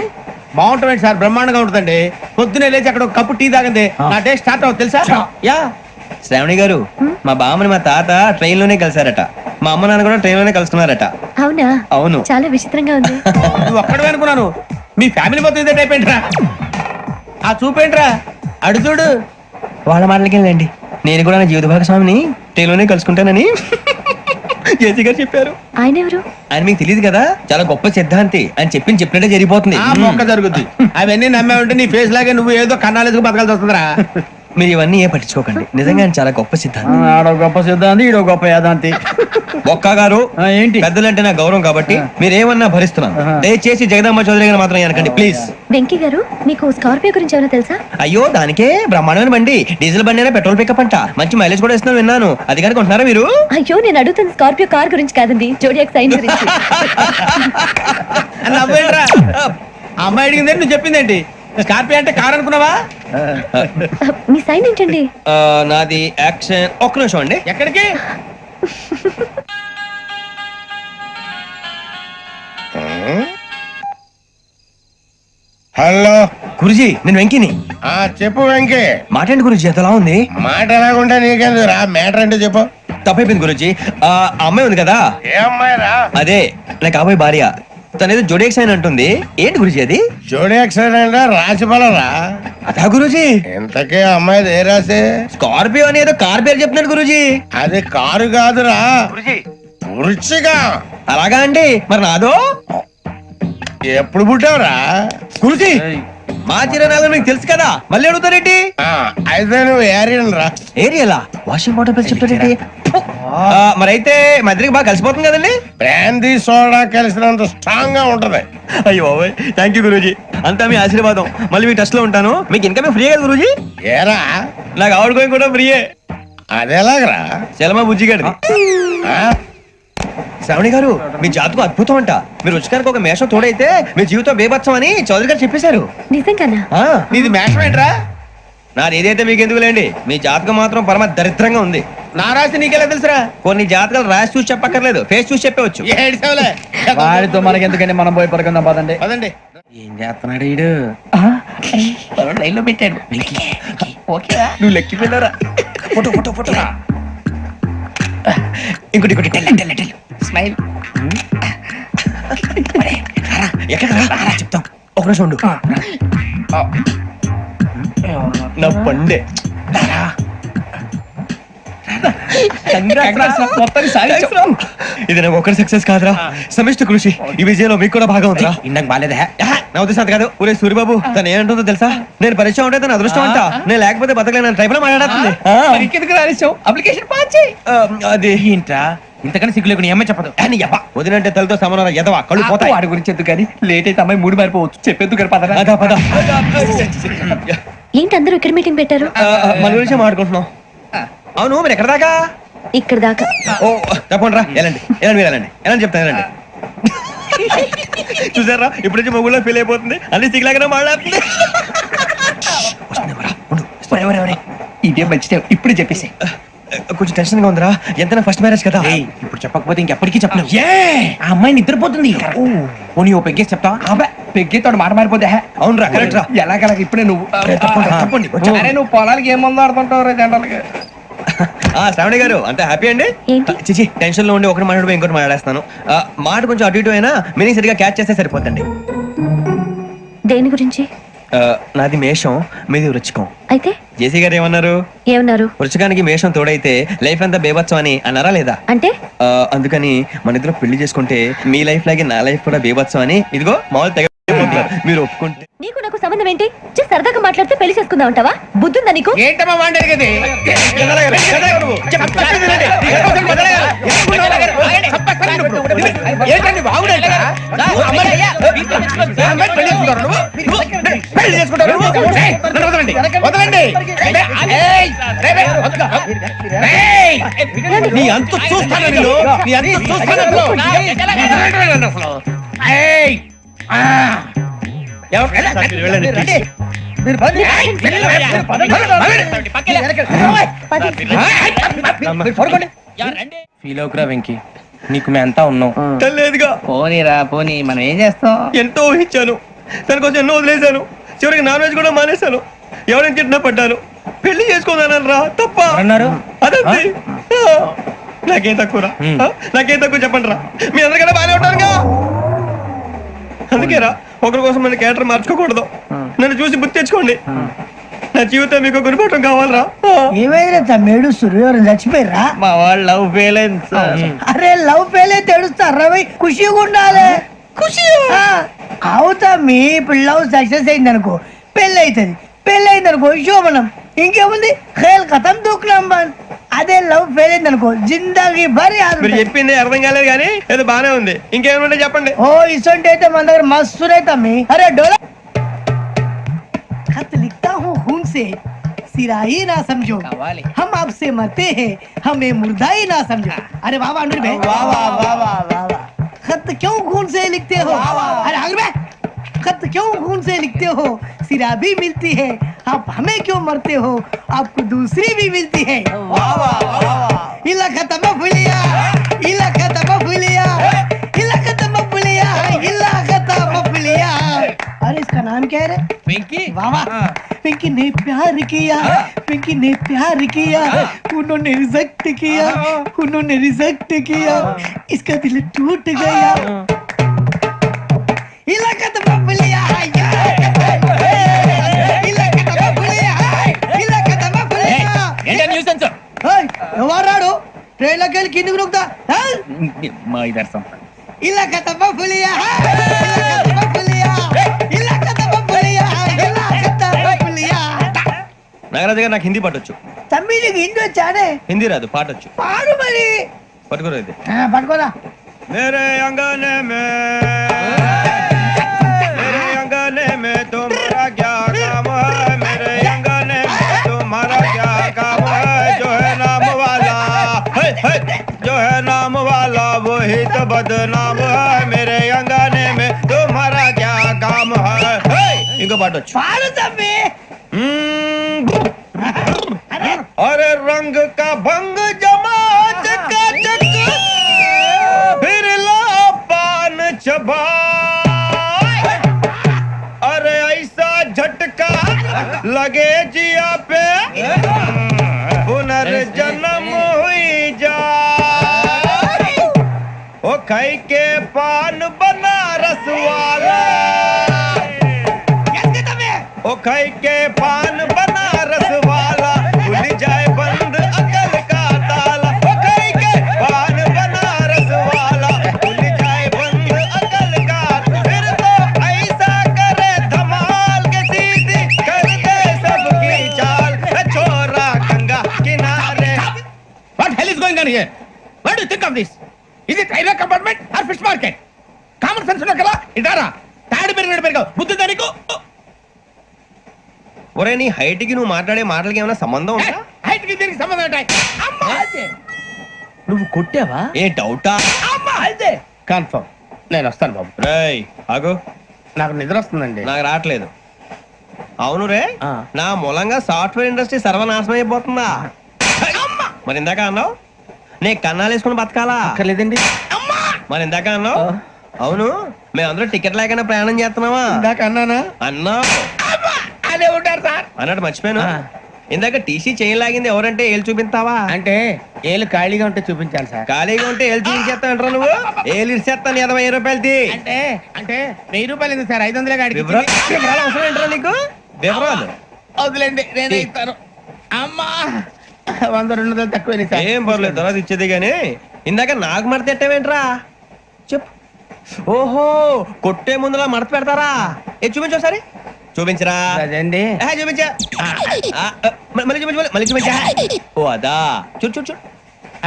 బాగుంటుంది సార్, బ్రహ్మాండంగా ఉంటుందండి. పొద్దునే లేచి అక్కడ ఒక కప్పు టీ తాగండి, నా డే స్టార్ట్ అవుతుంది తెలుసా? యా. శ్రావణి గారు, మా బామ్మని మా తాత ట్రైన్ లోనే కలిసారట, మా అమ్మ నాన్న కూడా ట్రైన్ లోనే కలుసుకున్నారట. అవునా? అవును. చాలా విచిత్రంగా ఉంది. నువ్వు ఒక్కడే అనుకున్నాను, మీ ఫ్యామిలీ మొత్తం ఇదే టైప్ ఏంట్రా? ఆ చూపేంట్రా, అడు చూడు. వాళ్ళ మాటలకి వెళ్ళండి, నేను కూడా నా జీవిత భాగస్వామిని ట్రైన్ లోనే కలుసుకుంటానని జేసీ గారు చెప్పారు. ఆయన ఎవరు? ఆయన మీకు తెలియదు కదా, చాలా గొప్ప సిద్ధాంతి అని చెప్పినట్టే జరిగిపోతుంది. ఆ మొక్క జరుగుద్ది. అవన్నీ నమ్మే ఉంటే నీ ఫేస్ లాగే నువ్వు ఏదో కన్నాలేసుకు బతకాల్సి వస్తుందిరా. మీరు ఇవన్నీ ఏ పట్టించుకోకండి, నిజంగా ఆయన చాలా గొప్ప సిద్ధాంతి. ఆడో గొప్ప సిద్ధాంతి, ఈడో గొప్ప యాదాంతి. ఒక్క గారు ఏంటి? పెద్దలంటే నా గౌరవం కాబట్టి మీరు ఏమన్నా భరిస్తున్నాను. దయచేసి జగదమ్మ చౌదరి గారు మాత్రం అనకండి ప్లీజ్. వెంకీ గారు, మీకు స్కార్పియో గురించి ఏమైనా తెలుసా? అయ్యో దానికే బ్రహ్మాండమైన బండి, డీజిల్ బండి అయినా పెట్రోల్ పికప్ అంట, మంచి మైలేజ్ కూడా ఇస్తున్నాను విన్నాను. అది కనుక ఉంటున్నారా మీరు? అయ్యో నేను అడుగుతుంది స్కార్పియో కార్ గురించి కాదండి, జోడియాక్ సైన్ గురించి. అమ్మాయి అడిగింది నువ్వు చెప్పిందేంటి? స్కార్పియో అంటే కారు అనుకున్నావా? మీ సైన్ ఏంటండి? నాది యాక్షన్. ఒక్క నిమిషం అండి. ఎక్కడికి? హలో గురుజీ నేను వెంకిని. చెప్పు వెంకీ. మాట్లాడి గురుజీ ఎంతలా ఉంది? మాట ఎలాగుంటా నీకెందుకు రా, మ్యాటర్ అంటే చెప్పు. తప్పైపోయింది గురుజీ. ఆ అమ్మాయి ఉంది కదా, ఏ అమ్మాయి రా? అదే నా కాబోయే భార్య. తనేదో జోడేక్స్ అని అంటుంది. ఏంటి గురుజీ అది? జోడి యాక్సిడెంట్ రాసి బలరా? అదా గురుజీ. ఇంతకీ అమ్మాయిది ఏ రాసి? స్కార్పియో అని ఏదో కార్ పేరు చెప్తున్నాడు గురుజీ. అది కారు కాదురా, వృచ్చిగా. అలాగా అండి, మరి నాదో? ఎప్పుడు పుట్టావురా? గురుజీ మా చిరనాలు మీకు తెలుసు కదా, మళ్ళీ అడుగుతారేంటి? అయితే నువ్వు ఏరియన్ రా. ఏరియలా? వాషింగ్ వాటర్ పేరు చెప్తారేంటి? మరైతే మా ఇద్దరికి బాగా కలిసిపోతుంది కదండి. బ్రాందీ సోడా కలిసినంత స్ట్రాంగ్ గా ఉంటది. అయ్యో థ్యాంక్ యూ గురూజీ, అంతా మీ ఆశీర్వాదం. మళ్ళీ మీ టచ్ లో ఉంటాను. మీకు ఇంకా ఫ్రీ కదా గురూజీ? ఏరా నాకు ఆవిడ గోయింగ్ కూడా ఫ్రీయే. అదేలాగరా? చలమా బుజ్జి గారి. శ్రావణి గారు మీ జాతకు అద్భుతం అంట. మీరు రుచికారికి ఒక మేషం తోడైతే మీ జీవితం బేబత్సం అని చౌదరి గారు చెప్పేశారు. నిజంగానా? నీది మేషం ఏంట్రా? నాది ఏదైతే మీకు ఎందుకు లేండి, మీ జాతకం మాత్రం పరమ దరిద్రంగా ఉంది. నా రాసి నీకెలా తెలుసురా? కొన్ని జాతకాలు రాసి చూసి చెప్పక్కర్లేదు, ఫేస్ చూసి చెప్పవచ్చు. వాడితో మనకి ఎందుకంటే మనం పోయి పడుకుందాం పదండి. పదండి. ఏం చేస్తున్నాడు వీడు? లైన్ లో పెట్టాడు. ఓకేరా, నువ్వు లెక్కిపోయినారా? Photo photo photo. ఇంకోటి ఇంకోటి స్మైల్. ఎక్కడ చెప్తాం. ఒక నిమిషం ఉండు. నా పండే. ఇది నాకు ఒకరి సక్సెస్ కాదురా, సమిష్టి కృషి. ఈ విజయంలో మీకు కూడా భాగం ఉందిరా. ఇందాక బాగాలేదా? నా ఉద్దేశం అది కాదు. ఊరే సూర్యబాబు తను ఏమంటుందో తెలుసా? నేను పరిచయం ఉంటే తన అదృష్టం అంట, నేను లేకపోతే బతకలేను టైప్ లో మాట్లాడుతుంది. అప్లికేషన్ పాస్ చేయి. అది ఏంట్రా ఇంతకన్నా సిగ్గు లేకుండా ఏమై చెప్పదు. వదినంటే తలతో సమానం ఎదవా, కళ్ళు పోతాయి. వాడి గురించి ఎందుకు కానీ లేట్ అయితే అమ్మాయి మూడు మారిపోవచ్చు. చెప్పేందుకు కానీ పద. అదా పద. ఏంటి అందరూ ఇక్కడ మీటింగ్ పెట్టారు? మన గురించి మాట్లాడుకుంటున్నాం. అవును మీరు ఎక్కడ దాకా? ఇక్కడ దాకా. ఓ తప్పకుండా రా, వెళ్ళండి వెళ్ళండి మీరు వెళ్ళండి వెళ్ళండి చెప్తాను వెళ్ళండి. చూసారా ఇప్పుడు నుంచి మొగుల్లో ఫీల్ అయిపోతుంది, అన్ని సిగ్లాగానే మాట్లాడుతుంది. ఇదే మంచి ఇప్పుడు చెప్పేసి. కొంచెం టెన్షన్ గా ఉందిరా, ఎంతైనా ఫస్ట్ మ్యారేజ్ కదా. ఇప్పుడు చెప్పకపోతే ఇంకెప్పటికీ చెప్పలేవు. ఆ అమ్మాయి నిద్రపోతుంది. పోనీ ఓ పెగ్గేసి చెప్తా. పెగ్గేతో మాట మారిపోతే. అవునురా కరెక్ట్ రా. ఎలాగలా ఇప్పుడే నువ్వు తప్పండి. అరే నువ్వు పొలాలకి ఏం మందు ఆడుతుంటావు జనరల్ గా. శ్రావణి గారు అంతా హ్యాపీ అండి? ఏంటి? చిచి టెన్షన్ లో ఉండి ఒకటి మాట్లాడిపోయి ఇంకోటి మాట్లాడేస్తాను. మాట కొంచెం అటు ఇటు అయినా మీనింగ్ సరిగా క్యాచ్ చేస్తే సరిపోతండి. దేని గురించి? నాది మేషం, మీది వృచ్చికం. అయితే జేసీ గారు ఏమన్నారు? ఏమన్నారు? వృచ్చికానికి మేషం తోడైతే లైఫ్ అంతా బేబత్సం అని అన్నారా లేదా? అంటే అందుకని మన ఇద్దరు పెళ్లి చేసుకుంటే మీ లైఫ్ లాగే నా లైఫ్ కూడా బేబత్సం అని ఇదిగో మామూలు తెగ మీరు ఒప్పుకుంటే. నీకు నాకు సంబంధం ఏంటి? జస్ట్ సరదాగా మాట్లాడితే పెళ్లి చేసుకుందాం అంటావా? బుద్ధుందా నీకు? ఏంటమ్మా మాట్లాడేది? నీ అంత చూస్తాను నేను, నీ అంత చూస్తాను. ఫీల్ అవుకురా వెంకీ, నీకు మేమంతా ఉన్నాం. లేదుగా పోనీరా పోనీ, మనం ఏం చేస్తాం? ఎంతో ఊహించాను, దానికోసం ఎన్నో వదిలేశాను. చివరికి నాన్ వెజ్ కూడా మానేశాను. ఎవరైనా తిట్టినా పడ్డాను. పెళ్లి చేసుకోదానని రా తప్ప అన్నారు. అదంతే. నాకేం తక్కువ రా, నాకేం తక్కువ చెప్పండి రా. మీ అందరికన్నా బాగానే ఉంటారుగా. అందుకే రా, ఒకరి కోసం మన క్యారెక్టర్ మార్చుకోకూడదు. నన్ను చూసి గుర్తు తెచ్చుకోండి. నా జీవితం మీకు గురిపటం కావాలరా. ఏమైనా తమ్మేడు సూర్యవరం చచ్చిపోయిరా? మా వాళ్ళు లవ్ ఫెయిల్ అయింది. అరే లవ్ ఫెయిల్ అయితే ఏడుస్తారా? ఖుషిగా ఉండాలి. ఖుషి అవుతా. మీ ఇప్పుడు లవ్ సక్సెస్ అయింది అనుకో, పెళ్ళి అవుతుంది. పెళ్ళి అయింది అనుకో శోభనం. ఇంకేముంది, ఖేల్ కథం దూకునాం బాన్. అదే లవ్ ఫెయిల్ అయింది అనుకో జిందాగీ భారీ. మీరు చెప్పింది అర్థం కాలేదు కానీ ఏదో బానే ఉంది. ఇంకేమైనా చెప్పండి. ఓ ఇసొంటి అయితే మన దగ్గర మస్తునే తమ్మి. అరే డోలా खत लिखता हूँ खून से, सिरा ही ना समझो, हम आपसे मरते हैं, हमें मुर्दा ही ना समझो. अरे वाह वाह अनुर भाई, वाह वाह वाह वाह वाह वाह. खत क्यों खून से लिखते हो? अरे अनुर भाई खत क्यों खून से लिखते हो? सिरा भी मिलती है, आप हमें क्यों मरते हो? आपको दूसरी भी मिलती है। इला खत्म फुलिया, इला खत्म फुलिया, इला खत्म फुलिया, इला खत्म फुलिया। अरे इसका नाम क्या है रे? पिंकी वाह वाह, पिंकी ने प्यार किया, पिंकी ने प्यार किया, उन्होंने रिजेक्ट किया, उन्होंने रिजेक्ट किया, इसका दिल टूट गया। इलाका तो बबलिया है, इलाका तो बबलिया है, इलाका तो बबलिया। ఏయ్, ఎవరాడు ట్రైన్ లోకి వెళ్ళి కిందికి నొక్కుతా మా ఇదర్శం ఇలాకా तो बबलिया है, इलाका तो बबलिया, इलाका तो बबलिया, इलाका तो बबलिया। నాగరాజు గారు నాకు హిందీ పాటొచ్చు. తమ్మి నీకు హిందీ వచ్చానే? హిందీ రాదు, పాటొచ్చు. పాడు మరి. పట్టుకోరు అయితే. పట్టుకోరా. मेरे अंगने में तुम्हारा क्या काम है? मेरे अंगने में तुम्हारा क्या काम है? जो है नाम वाला, जो है नाम वाला वही तो बदनाम है. मेरे अंगने में तुम्हारा क्या काम है? इनको बाटो పాడు తమ్మి. अरे रंग का भंग जमा चकाचक फिर ला पान चबा. अरे ऐसा झटका लगे जिया पे पुनर्जन्म हुई जा. ओ खाई के पान बनारस वाला, ओ खाई के पान बनारस वाला खुल जाए बंद अकल का ताला. ओ खाई के पान बनारस वाला खुल जाए बंद अकल का. फिर तो ऐसा करे धमाल के सीधी कर दे सबकी चाल. छोरा गंगा किनारे. What hell is going on here? What do you think of this? Is it railway compartment or fish market? Common sense ఉన్నా కదా ఇదారా తాడు పెరిగావు బుద్ధి దానికి. ఒరే నీ హైట్ కి నువ్వు మాట్లాడే మాటలకి ఏమైనా సంబంధం ఉందా? హైట్ కి దీనికి సంబంధం ఉంటాయి. అమ్మా నువ్వు కొట్టావా? ఏ డౌటా? అమ్మా అయితే కన్ఫర్మ్ నేను వస్తాను బాబు. రేయ్ ఆగు, నాకు నిద్ర వస్తుందండి. నాకు రావట్లేదు. అవును రే, నా మూలంగా సాఫ్ట్వేర్ ఇండస్ట్రీ సర్వనాశనం అయిపోతుందా? మరి ఇందాక అన్నావు నే కన్నాలు వేసుకుని బతకాలా? లేదండి. మరి ఇందాక అన్నావు అవును మేమందరూ టికెట్ లేకనే ప్రయాణం చేస్తున్నావా? ఇందాక అన్నానా? అన్నావు అదే ఉంటారు సార్ అన్నట్టు మర్చిపోయాను. ఇందాక టీసీ చేయి లాగింది ఎవరంటే ఏళ్ళు చూపిస్తావా? అంటే ఏళ్ళు ఖాళీగా ఉంటే చూపించాలి సార్. ఖాళీగా ఉంటే ఏళ్ళు చూపించేస్తానంటారా నువ్వు? ఏళ్ళు ఇచ్చేస్తాను 20 రూపాయలది. అంటే అంటే 1000 రూపాయలు ఎందుకు సార్? 500 గాడికి వివరాలు అవసరం ఏంటరా నీకు? వివరాలు వదిలేండి నేనే ఇస్తాను. అమ్మా 100-200 తక్కువ సార్. ఏం పర్లేదు తర్వాత ఇచ్చేది గానీ ఇందాక నాకు మడత ఎట్టవేంట్రా చెప్పు. ఓహో కొట్టే ముందులా మడత పెడతారా? ఏ చూపించు ఒకసారి చూపించరా. అదండి చూపించా మళ్ళీ చూపించు మళ్ళీ చూపించా. ఓ అదా చూడు చూడు చూడు.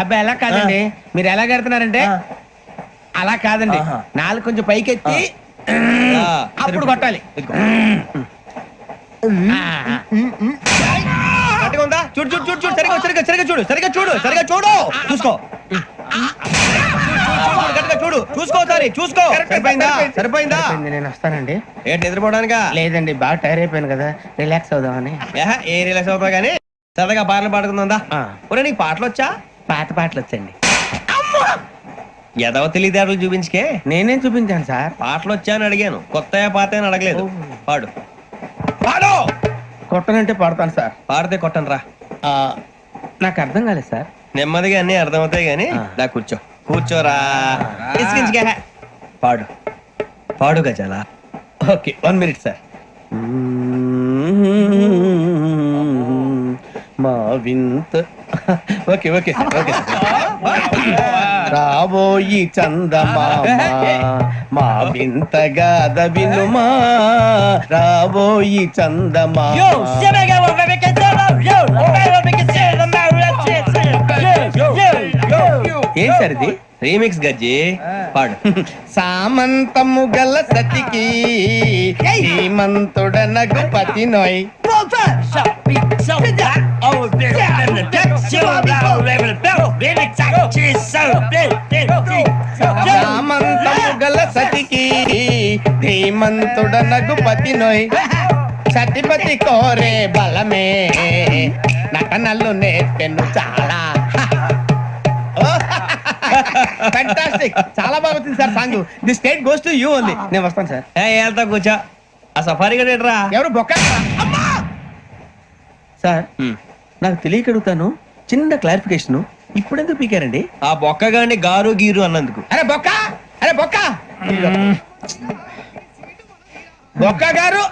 అబ్బాయి ఎలా కాదండి, మీరు ఎలా కడుతున్నారంటే అలా కాదండి. నాలుగు కొంచెం పైకెత్తి అప్పుడు కొట్టాలి. కరెక్ట్గా ఉందా? చూడు చూడు చూడు చూడు సరిగా సరిగా సరిగా చూడు సరిగా చూడు సరిగా చూడు చూసుకో చూడు చూసుకో సారి చూసుకో. సరిపోయిందా? సరిపోయిందా? నేను వస్తానండి. ఏంటి నిద్రపోవడానికా? లేదండి బాగా టైర్ అయిపోయాను కదా, రిలాక్స్ అవుదామని. ఏ రిలాక్స్ అవుతావు కానీ సరదాగా పాటలు పాడుకుందా? ఒరే నీకు పాటలు వచ్చా? పాత పాటలు వచ్చండి. ఎదవ తెలివితేటలు చూపించుకే. నేనేం చూపించాను సార్? పాటలు వచ్చా అని అడిగాను, కొత్త పాత అని అడగలేదు. పాడు పాడు. కొట్టనంటే పాడతాను సార్. పాడితే కొట్టను రా. నాకు అర్థం కాలేదు సార్. నెమ్మదిగా అన్ని అర్థమవుతాయి గానీ నా కూర్చో కూర్చోరా. పాడు పాడు గజాల. Okay 1 minute sir. మా వింత ఓకే ఓకే ఓకే రాబోయి చందమామ మా వింతగాథ వినుమా. రాబోయి చందమామ ఏం సార్ ఇది? రీమిక్స్ గజ్జి పాడు. సామంతము గల సతికి శ్రీమంతుడనగు పతి నోయ్. సామంతము గల సతి సతికి ధీమంతుడనగు పతి నోయ్ సతిపతి కోరే బలమే నటనలు నేర్పెను చాలా. ఫ్యాంటాస్టిక్, చాలా బాగా వచ్చింది sir song. The state goes to you only. నేను వస్తాను సార్. వెళ్తా కూర్చో. ఆ సఫారీ గడేట్రా ఎవరు బొక్క సార్? నాకు తెలియక అడుగుతాను, చిన్న క్లారిఫికేషన్. ఇప్పుడు ఎందుకు పీకారండి? ఆ బొక్కగాని గారు గీరు అన్నందుకు. అరే బొక్క, అరే బొక్క, బొక్క గారు,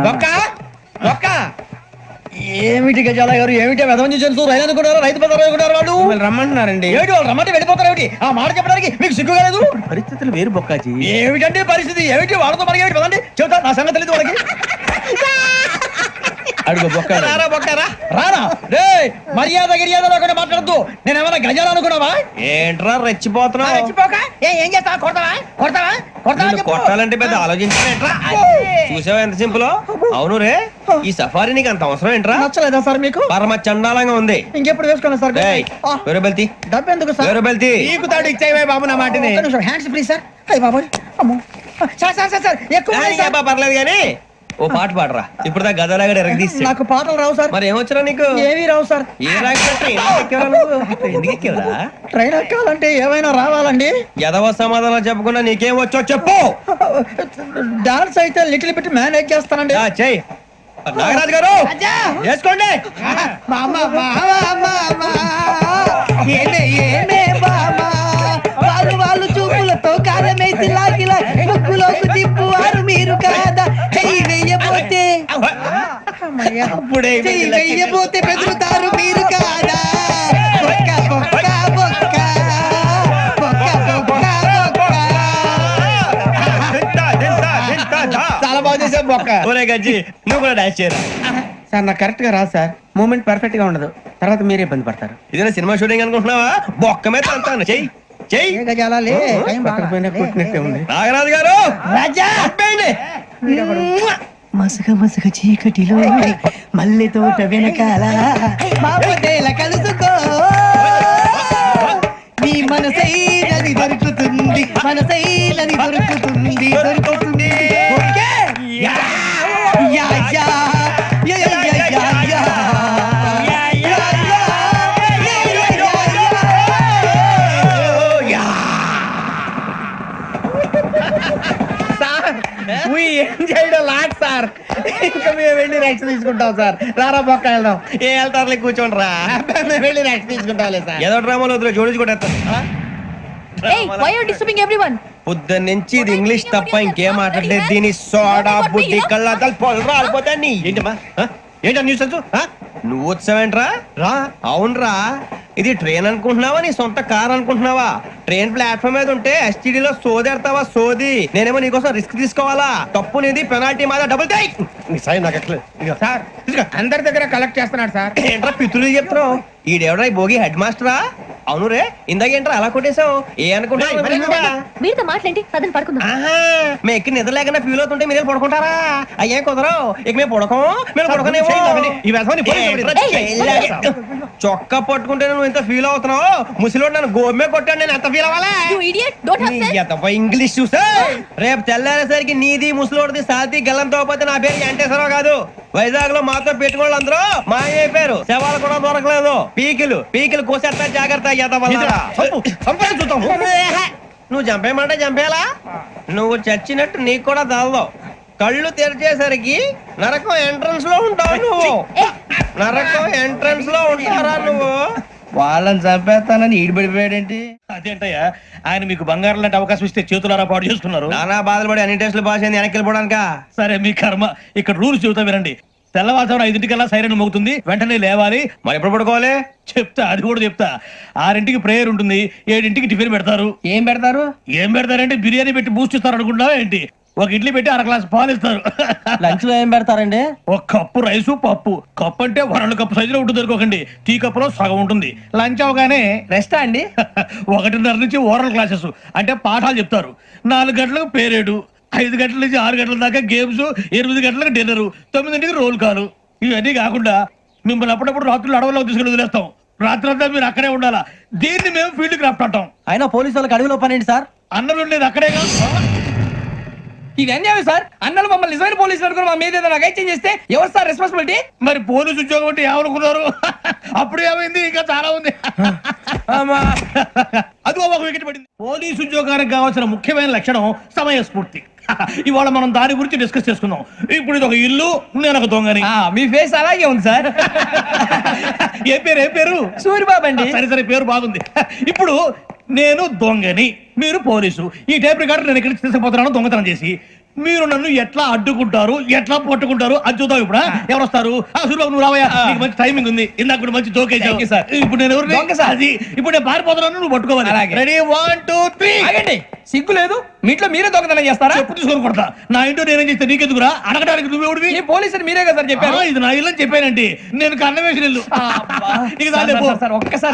బొక్క బొక్క. ఏమిటి గజాల గారు, ఏమిటి వెదవని జంతువు రైలు అనుకున్నారు, రైతు బజార్ అనుకున్నారు వాళ్ళు. మిమ్మల్ని రమ్మంటున్నారండి. ఏమిటి వాళ్ళు రమ్మంటే వెళ్ళిపోతారు ఏమిటి? ఆ మాట చెప్పడానికి మీకు సిగ్గు కాలేదు? పరిస్థితులు వేరు బొక్కాజీ. ఏమిటంటే పరిస్థితి, ఏమిటి వాళ్ళతో మనకి ఏమిటి పదండి చెబుతా, నా సంగతి తెలియదు వాళ్ళకి. అడుగు బొక్క. రారా బొక్కరా. రానా రే, మర్యాద గిర్యాద లేకుండా మాట్లాడద్దు. నేను ఏమైనా గజాలు అనుకున్నావా? ఏంట్రా రెచ్చిపోతున్నావు? ఏం చేస్తావా? కొడతావా? కొడతావా? కొడతావా నిన్ను చెప్పు. కొట్టాలంటే పెద్ద ఆలోచించానేంట్రా. చూసావా ఎంత సింపుల్? అవును రే, ఈ సఫారీ నీకు అంత అవసరం ఏంట్రా? నచ్చలేదా సార్ మీకు? పరమ చండాలంగా ఉంది. ఇంకెప్పుడు వేసుకోండి సార్. ఏయ్, వేరే బెల్తి, డబ్బు ఎందుకు సార్? వేరే బెల్తి. నీకు తాడు ఇచ్చేవే బాబు నా మాటని. Hands free sir. అయ్యి బాబోయ్, అమ్మో. సార్ సార్ సార్ సార్ ఎక్కువ ఉన్నాయి సార్. పర్లేదు కానీ ఓ పాట పాడరా. ఇప్పుడు దా గదలాగడ ఎరగదీసి. నాకు పాటలు రావు సార్. మరి ఏమొచ్చరా నీకు? ఏమీ రావు సార్. ఏ రాకపోతే ఎందుకు ఎక్కేవరా? ట్రైన్ ఎక్కాలంటే ఏమైనా రావాలండి. ఎదవ సమాధానం చెప్పకుండా నీకేం వచ్చో చెప్పు. డాన్స్ అయితే లిటిల్ బిట్ మేనేజ్ చేస్తానండి. చెయ్యి. నాగరాజు గారు వేసుకోండి. మామ మామ మామ ఏమే ఏమే బామా, వాళ్ళు వాళ్ళు చూపులతో కారమేసి లాగిలా ముక్కులోకి తిప్పువారు మీరు కాదా? చెయ్యి వెయ్యబోతే చెయ్యి వెయ్యబోతే బెదురుతారు మీరు కాదా? బొక్క బొక్క బొక్క బొక్క బొక్క బొక్క. చాలా బాగా చేసావు బొక్క. ఒరే గజ్జి, నువ్వు కూడా డాన్స్ చేయరా. సార్ నాకు కరెక్ట్ గా రాదు సార్. మూమెంట్ పర్ఫెక్ట్ గా ఉండదు, తర్వాత మీరే ఇబ్బంది పడతారు. ఇదేనా సినిమా షూటింగ్ అనుకుంటున్నావా? బొక్క మీద అంతాను. చెయ్యి చెయ్యి. ఏ గజాలాలే, టైం బాగా. పక్కన పోయినా కొట్టినట్టే ఉంది. నాగరాజు గారు రాజా ఆపేయండి. మసక మసక చీకటిలో మల్లె తోట వెనకాల మాపటేల కలుసుకో, నీ మనసైనది దొరుకుతుంది, మనసైనది దొరుకుతుంది, దొరుకుతుంది. Okay? Yeah yeah yeah yeah yeah yeah yeah yeah. We enjoyed a lot, sir. ఇంకా మేము వెళ్ళి రెస్ట్ తీసుకుంటాం సార్. రారా బొక్క వెళ్దాం. ఏ వెళ్తారులే, కూర్చోండి రా. మేము వెళ్ళి రెస్ట్ తీసుకుంటాంలే సార్. ఏదో డ్రామాలో వద్దులే, జోడించుకుంటా. Hey, why are you disturbing everyone? పొద్దున్న నుంచి ఇది ఇంగ్లీష్ తప్ప ఇంకేం మాట్లాడలేదు. దీని సోడా బుద్ధి కళ్ళ పొలు రాలిపోతా. నీ ఏంటమ్మా ఏంటా న్యూస్? నువ్వు వచ్చావేంట్రా? రా. అవునరా, ఇది ట్రైన్ అనుకుంటున్నావా, నీ సొంత కార్ అనుకుంటున్నావా? ట్రైన్ ప్లాట్ఫామ్ మీద ఉంటే ఎస్టీడీలో సోదేడతావా? సోది. నేనేమో నీకోసం రిస్క్ తీసుకోవాలా? తప్పు నీది, పెనాల్టీ మాదా, డబుల్ టై. సార్ అందరి దగ్గర కలెక్ట్ చేస్తున్నాడు సార్. ఏంట్రా పితులు చెప్తున్నావు? ఈడెవడ్రా ఈ భోగి హెడ్ మాస్టరా? అవును రే, ఇందాకేంట్రా అలా కొట్టేశావు? ఏ అనుకుంటున్నావు? మీరుతో మాట్లాడి పదని పడుకుందాం. ఆహా, మేము ఎక్కి నిద్ర లేకుండా ఫీల్ అవుతుంటే మీరేం పడుకుంటారా? అయ్యే కుదరవు. ఇక మేము పడకం, మేము పడకనేమో. చొక్కా పట్టుకుంటే నువ్వు ఎంత ఫీల్ అవుతున్నావు? ముసలివాడు నన్ను గోమే కొట్టాడు, నేను ఎంత ఫీల్ అవ్వాలా? You idiot, don't have sense. English చూసా రేపు తెల్లారేసరికి నీది ముసలోడిది సాతి గల్లంతో పోతే నా పేరు వెంకటేశ్వరరావు కాదు. వైజాగ్ లో మాతో పెట్టుకోళ్ళు అందరూ మాయైపోయారు. శవాలు కూడా దొరకలేదు. పీకిలు కోసేస్తా, జాగ్రత్త. నువ్వు చంపేయమంటే చంపేలా? నువ్వు చచ్చినట్టు నీకు కూడా తగదు. కళ్ళు తెరిచేసరికి నరకం ఎంట్రన్స్ లో ఉంటావు నువ్వు. నరకం ఎంట్రన్స్ లో ఉంటారా నువ్వు? వాళ్ళని చంపేస్తానని ఈడిపడిపోయాడేంటి? అదేంటయ్యా, ఆయన మీకు బంగారం లాంటి అవకాశం ఇస్తే చేతులారా పాటు చేసుకున్నారు. నానా బాధపడి అన్ని టెస్టులు పాస్ అయింది, వెనక్కి వెళ్ళిపోవడానికా? సరే మీ కర్మ. ఇక్కడ రూల్స్ చెబుతా వినండి. తెల్లవారుజామున 5:00కల్లా సైరన్ మోగుతుంది, వెంటనే లేవాలి. మరి ఎప్పుడు పడుకోవాలి? చెప్తా, అది కూడా చెప్తా. 6ంటికి ప్రేయర్ ఉంటుంది, 7ంటికి టిఫిన్ పెడతారు. ఏం పెడతారు? ఏం పెడతారంటే బిర్యానీ పెట్టి బూస్ట్ ఇస్తారు అనుకుంటున్నావా ఏంటి? ఒక ఇడ్లీ పెట్టి 1 గ్లాస్ పాలు ఇస్తారు. లంచ్ లో ఏం పెడతారండి? ఒక కప్పు రైసు, పప్పు. కప్పు అంటే 1/2 కప్పు సైజులో ఉంటుంది అనుకోకండి. టీ కప్పులో సగం ఉంటుంది. లంచ్ అవగానే రెస్టా అండి? 1:30 నుంచి ఓరల్ క్లాసెస్ అంటే పాఠాలు చెప్తారు. 4 గంటలకు పేరేడు, 5 గంటల నుంచి 6 గంటల దాకా గేమ్స్, 8 గంటలకు డిన్నర్, 9ంటికి రోల్ కాలు. ఇవన్నీ కాకుండా మిమ్మల్ని అప్పుడప్పుడు రాత్రులు అడవులకు తీసుకెళ్ళి వదిలేస్తాం. రాత్రంతా మీరు అక్కడే ఉండాలా. దీన్ని మేము ఫీల్డ్కి రాప్టాం. అయినా పోలీసు వాళ్ళకి అడవిలో పనేంటి సార్? అన్నం ఉండేది అక్కడే కాదు. ఇది అన్యాయం సార్. అన్నలు మమ్మల్ని నిజమైన పోలీసులు అనుకుని మా మీద ఏదైనా నగైత్యం చేస్తే ఎవరు సార్ రెస్పాన్సిబిలిటీ? మరి పోలీసు ఉద్యోగం అంటే ఏమనుకున్నారు? అప్పుడు ఏమైంది? ఇంకా చాలా ఉంది. అదిగో ఒక వికెట్ పడింది. పోలీసు ఉద్యోగానికి కావాల్సిన ముఖ్యమైన లక్షణం సమయస్ఫూర్తి. ఇవాళ మనం దాని గురించి డిస్కస్ చేసుకుందాం. ఇప్పుడు ఇది ఒక ఇల్లు, నేను ఒక దొంగని. మీ ఫేస్ అలాగే ఉంది సార్. ఏ పేరు? సూరిబాబు అండి. సరే పేరు బాగుంది. ఇప్పుడు నేను దొంగని, మీరు పోలీసు. ఈ టైప్ రికార్డు నేను ఇక్కడికి తీసుకుపోతున్నాను దొంగతనం చేసి. మీరు నన్ను ఎట్లా అడ్డుకుంటారు, ఎట్లా పట్టుకుంటారు అది చూద్దాం. ఇప్పుడు ఎవరు వస్తారు? సూరిబాబు నువ్వు రావయ్యా, నీకు మంచి టైమింగ్ ఉంది. ఇందాక కూడా మంచి జోక్ వేసావు సార్. ఇప్పుడు నేను ఎవరు? ఇప్పుడు నేను పారిపోతున్నాను, నువ్వు పట్టుకోవాలి. రెడీ 1 2 3. ఆగండి, సిగ్గు లేదు? మీ ఇంట్లో మీరే దొంగతనం చేస్తారా? చెప్పు తీసుకొని కొడతా. నా ఇంట్లో నేనేం చేస్తే నీకెందుకురా? అడగడానికి నువ్వెవడివి? ఈ పోలీసులు మీరే కదా సార్ చెప్పారు. ఇది నా ఇల్లు అని చెప్పానండి. నేను కన్న వేసిన ఇల్లు. ఒక్కసారి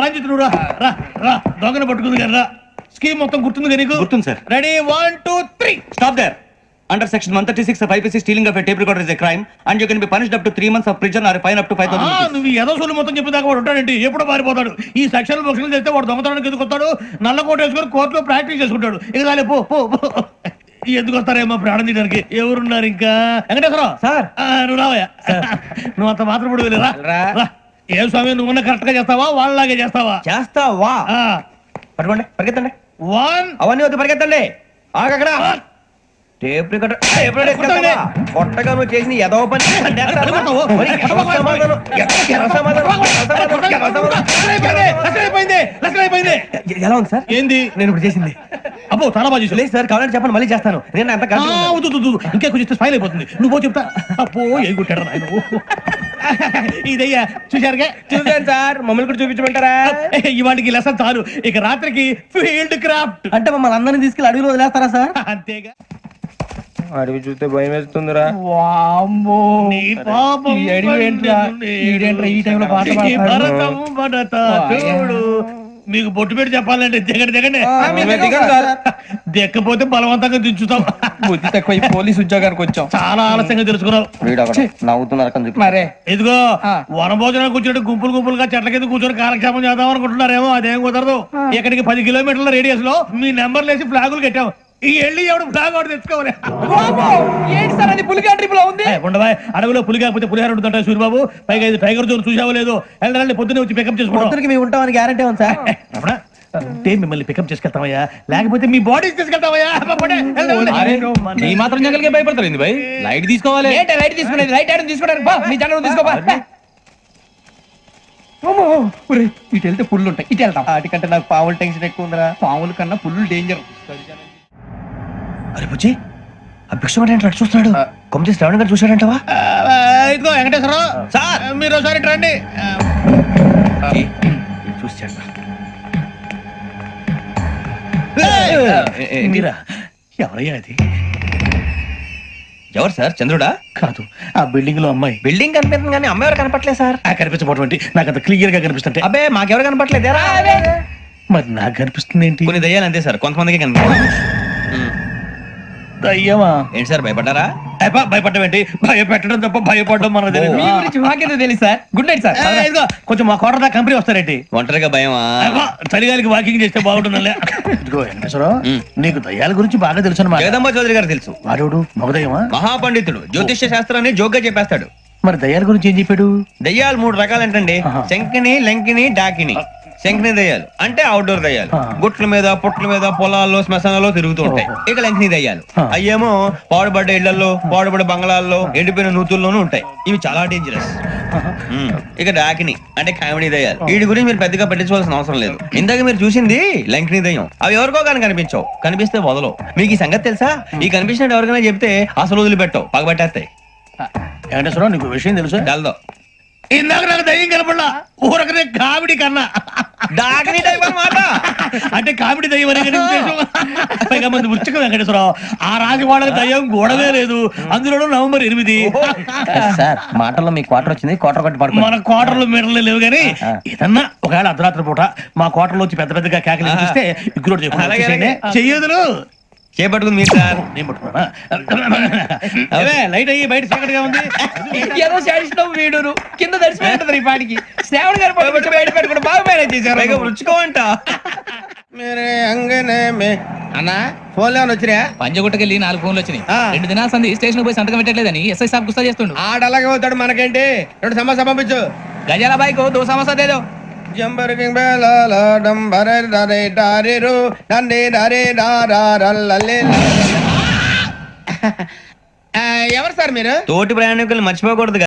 రంజిత్ నువ్వు రా దొంగను పట్టుకుంది కదా. స్కీమ్ మొత్తం గుర్తుంది నీకు? గుర్తుంది sir. Ready 1 2 3. Stop there. Under section 136 of IPC, stealing of a tape recorder is a crime and you can be punished up to 3 months of prison or a fine up to 5,000 rupees. నువ్వు ఏదో సొల్లు మొత్తం చెప్పేదాకా వాడు ఉంటాడండి. ఎప్పుడు పారిపోతాడు? ఈ సెక్షన్ బుక్స్లు చేస్తే వాడు దొంగతనానికి ఎందుకు వస్తాడు? నల్ల కోట వేసుకొని కోర్టులో ప్రాక్టీస్ చేసుకుంటాడు. ఇక చాలే పో. ఎందుకు వస్తారేమో ప్రాణం తీయడానికి. ఎవరున్నారు ఇంకా? వెంకటేశ్వరరావు సార్, నువ్వు రావయ్యా. నువ్వు అంత మాత్రం ఇప్పుడు వెళ్ళి రా. ఏ స్వామి, నువ్వు కరెక్ట్ గా చేస్తావా వాళ్ళలాగే చేస్తావా? చేస్తావా? పట్టుకోండి, పరిగెత్తండి. 1 అవన్నీ వద్దు, పరిగెత్తండి. ఆగక్కడ టేప్ రికార్డర్ కొట్టగా నువ్వు చేసిన ఏదో పని. ఎలా ఉంది సార్? ఏంది నేను ఇప్పుడు చేసింది? అబ్బో చాలా బాగా చేసావు. లేదు సార్, కావాలంటే చెప్పండి, మళ్ళీ చేస్తాను. నేను అంత ఇంకా కొంచెం స్మైల్ అయిపోతుంది. నువ్వు చెప్తా. అబ్బో ఏ కొట్టాడు నాయన. ఇదయ్యా చూశారుగా? చూసాను సార్, మమ్మల్ని కూడా చూపించమంటారా? ఇవాటికి లెసన్ చాలు. ఇక రాత్రికి ఫీల్డ్ క్రాఫ్ట్. అంటే మమ్మల్ని అందరినీ తీసుకెళ్ళి అడుగులో వదిలేస్తారా సార్? అంతేగా. అడవి చూస్తే భయం వేస్తుందిరా. నీ పాపం ఈ టైంలో పాట భరతం భరత చూడు. మీకు బొట్టు పెట్టి చెప్పాలంటే దిగండి. దిక్కపోతే బలవంతంగా దించుతాం. బుద్ధి తక్కువ, ఈ పోలీస్ ఉద్యోగానికి వచ్చాం. చాలా ఆలస్యంగా తెలుసుకున్నావు. నవ్వుతున్నారు మరే. ఇదిగో వనభోజనానికి కూర్చొని గుంపులుగా చెట్ల కింద కూర్చొని కాలక్షేపం చేద్దాం అనుకుంటున్నారేమో. అదేం కుదరదు. ఇక్కడికి 10 కిలోమీటర్ల రేడియస్ లో మీ నెంబర్లు వేసి ఫ్లాగులు కట్టాం. ఈ ఎల్లి ఎవడు ఫ్లాగ్ ఒకటి తెచ్చుకోవాలి. ఏంటి సార్ అది? పులిగా ట్రిప్ లో ఉంది. ఉండవా, అడవిలో పులి కాకపోతే పులిహార ఉంటుంటాయి సూరిబాబు. పైగా ఇది టైగర్ జోన్ చూసావో లేదో. వెళ్ళండి, పొద్దున్నే వచ్చి పికప్ చేసుకుంటాం. మేము ఉంటామని గ్యారంటీ ఉంది సార్. అంటే మిమ్మల్ని పికప్ చేసుకెళ్తామయ్యా, లేకపోతే మీ బాడీ తీసుకెళ్తామయ్యా. ఈ మాత్రం జంగల్కే భయపడతారు భయ్. లైట్ తీసుకోవాలి. లైట్ తీసుకునేది? లైట్ ఐటమ్ తీసుకోవడానికి మీ జనం తీసుకోవా. ఇటు వెళ్తే పుల్లు ఉంటాయి, ఇటు వెళ్తాం. వాటికంటే నాకు పావులు టెన్షన్ ఎక్కువ ఉందిరా. పాముల కన్నా పుల్లు డేంజర్. అరే బుజ్జి, ఆ భిక్షం ఏంటి చూస్తున్నాడు? కొమ్మ శ్రావణ్ గారు చూశాడంటవా? ఇదిగో వెంకటేశ్వరరావు సార్, మీరు ఒకసారి రండి. చూశాడు. మీరా? ఎవరయ్యా అది? ఎవరు సార్? చంద్రుడా? కాదు, ఆ బిల్డింగ్ లో అమ్మాయి. బిల్డింగ్ కనిపిస్తుంది కానీ అమ్మాయి ఎవరు కనపట్లేదు సార్. కనిపించబోటువంటి నాకు అంత క్లియర్ గా కనిపిస్తుంటే. అబ్బే మాకెవరు కనపట్లేదు. మరి నాకు కనిపిస్తుంది ఏంటి? కొన్ని దయ్యాలు అంతే సార్, కొంతమందికి కనిపిస్తుంది. దయ్యమా? ఏంటి సార్, భయపడ్డారా? భయపడడం ఏంటి? భయపెట్టడం తప్ప భయపడడం మనకు తెలియదు. మీ గురించి మాకేదో తెలుసు సార్. Good night sir. ఇదిగో కొంచెం మా కోట దాకా కంపెనీ వస్తారేంటి? ఒంటరిగా భయమా? చలిగాలికి వాకింగ్ చేస్తే బాగుంటుందిలే. ఇదిగో వెంకటేశ్వరరావు, నీకు దయ్యాల గురించి బాగా తెలుసు అన్నమాట. జగదంబ చౌదరి గారు తెలుసు. వాడు మగదయ్యమా? మహాపండితుడు, జ్యోతిష్య శాస్త్రాన్ని జోగ్గా చెప్పేస్తాడు. మరి దయ్యాల గురించి ఏం చెప్పాడు? దయ్యాలు 3 రకాలంటండి. శంకిని, లంకిని, డాకిని. శంకిని దయ్యాలు అంటే అవుట్డోర్ దయ్యాలు. గుట్ల మీద, పుట్ల మీద, పొలాల్లో, శ్మశానాల్లో తిరుగుతూ ఉంటాయి. ఇక లంకిని దయ్యాలు అయ్యేమో పాడుబడ్డ ఇళ్లలో, పాడుబడ్డ బంగ్లాల్లో, ఎండిపోయిన నూతుల్లోనూ ఉంటాయి. ఇవి చాలా డేంజరస్. ఇక డాకిని అంటే కామెడీ దయ్యాలు. వీటి గురించి మీరు పెద్దగా పట్టించుకోవాల్సిన అవసరం లేదు. ఇందాక మీరు చూసింది లంకిని దయ్యం. అవి ఎవరికో కానీ కనిపించవు, కనిపిస్తే వదలవు. మీకు ఈ సంగతి తెలుసా? ఈ కనిపించినట్టు ఎవరికైనా చెప్తే అసలు వదిలిపెట్టవు, పగబట్టేస్తాయి. వెంకటేశ్వరరావు, నీకు విషయం తెలుసా? డల్దో. ఇందాక నాకు దయ్యం కనపడలా, ఊరకనే కామెడీ కన్నా. డాకిని టైప్ అన్నమాట. అంటే కామెడీ దయ్యం అనే పైగా మంది ఉచ్చకం వెంకటేశ్వరరావు. ఆ రాజు వాళ్ళకి దయ్యం గోడవే లేదు. అందులో నవంబర్ 8. సార్ మాటల్లో మీ క్వార్టర్ వచ్చింది, క్వార్టర్ కొట్టి పడుకో. మన క్వార్టర్లో మీటర్లు లేవు కానీ ఏదన్నా ఒకవేళ అర్ధరాత్రి పూట మా క్వార్టర్లో వచ్చి పెద్ద పెద్దగా కేకలు చూస్తే ఇగ్గురు చెయ్యదులు చేపట్టుకుంది మీరు సార్. నేను పట్టుకున్నా. లైట్ అయ్యి బయట చీకటిగా ఉంది. ఏదో శాడిస్ట్ వీడును కింద దర్శనం ఈ పాటికి శ్రావణ్ గారు బయట పెట్టుకుంటే బాగా మేనేజ్ చేశారు. రుచుకోవంట. అన్నా ఫోన్ లో వచ్చినా పంజగుట్టకెళ్ళి 4 ఫోన్లు వచ్చినాయి 2 దినాల సంది స్టేషన్ పోయి సంతకం పెట్టలేదని ఎస్ఐ సాబ్ గుస్తా చేస్తుండు. ఆడలాగే పోతాడు మనకేంటి 2 సమస్య పంపించు. గజాల బైక్ 2 సమస్య దేదో. Jumper king బేలాల డంబరే డరే డారిరు నందే డరే డారల్లలే. ఎవరు సార్ మీరు? తోటి ప్రయాణికులు మర్చిపోకూడదు.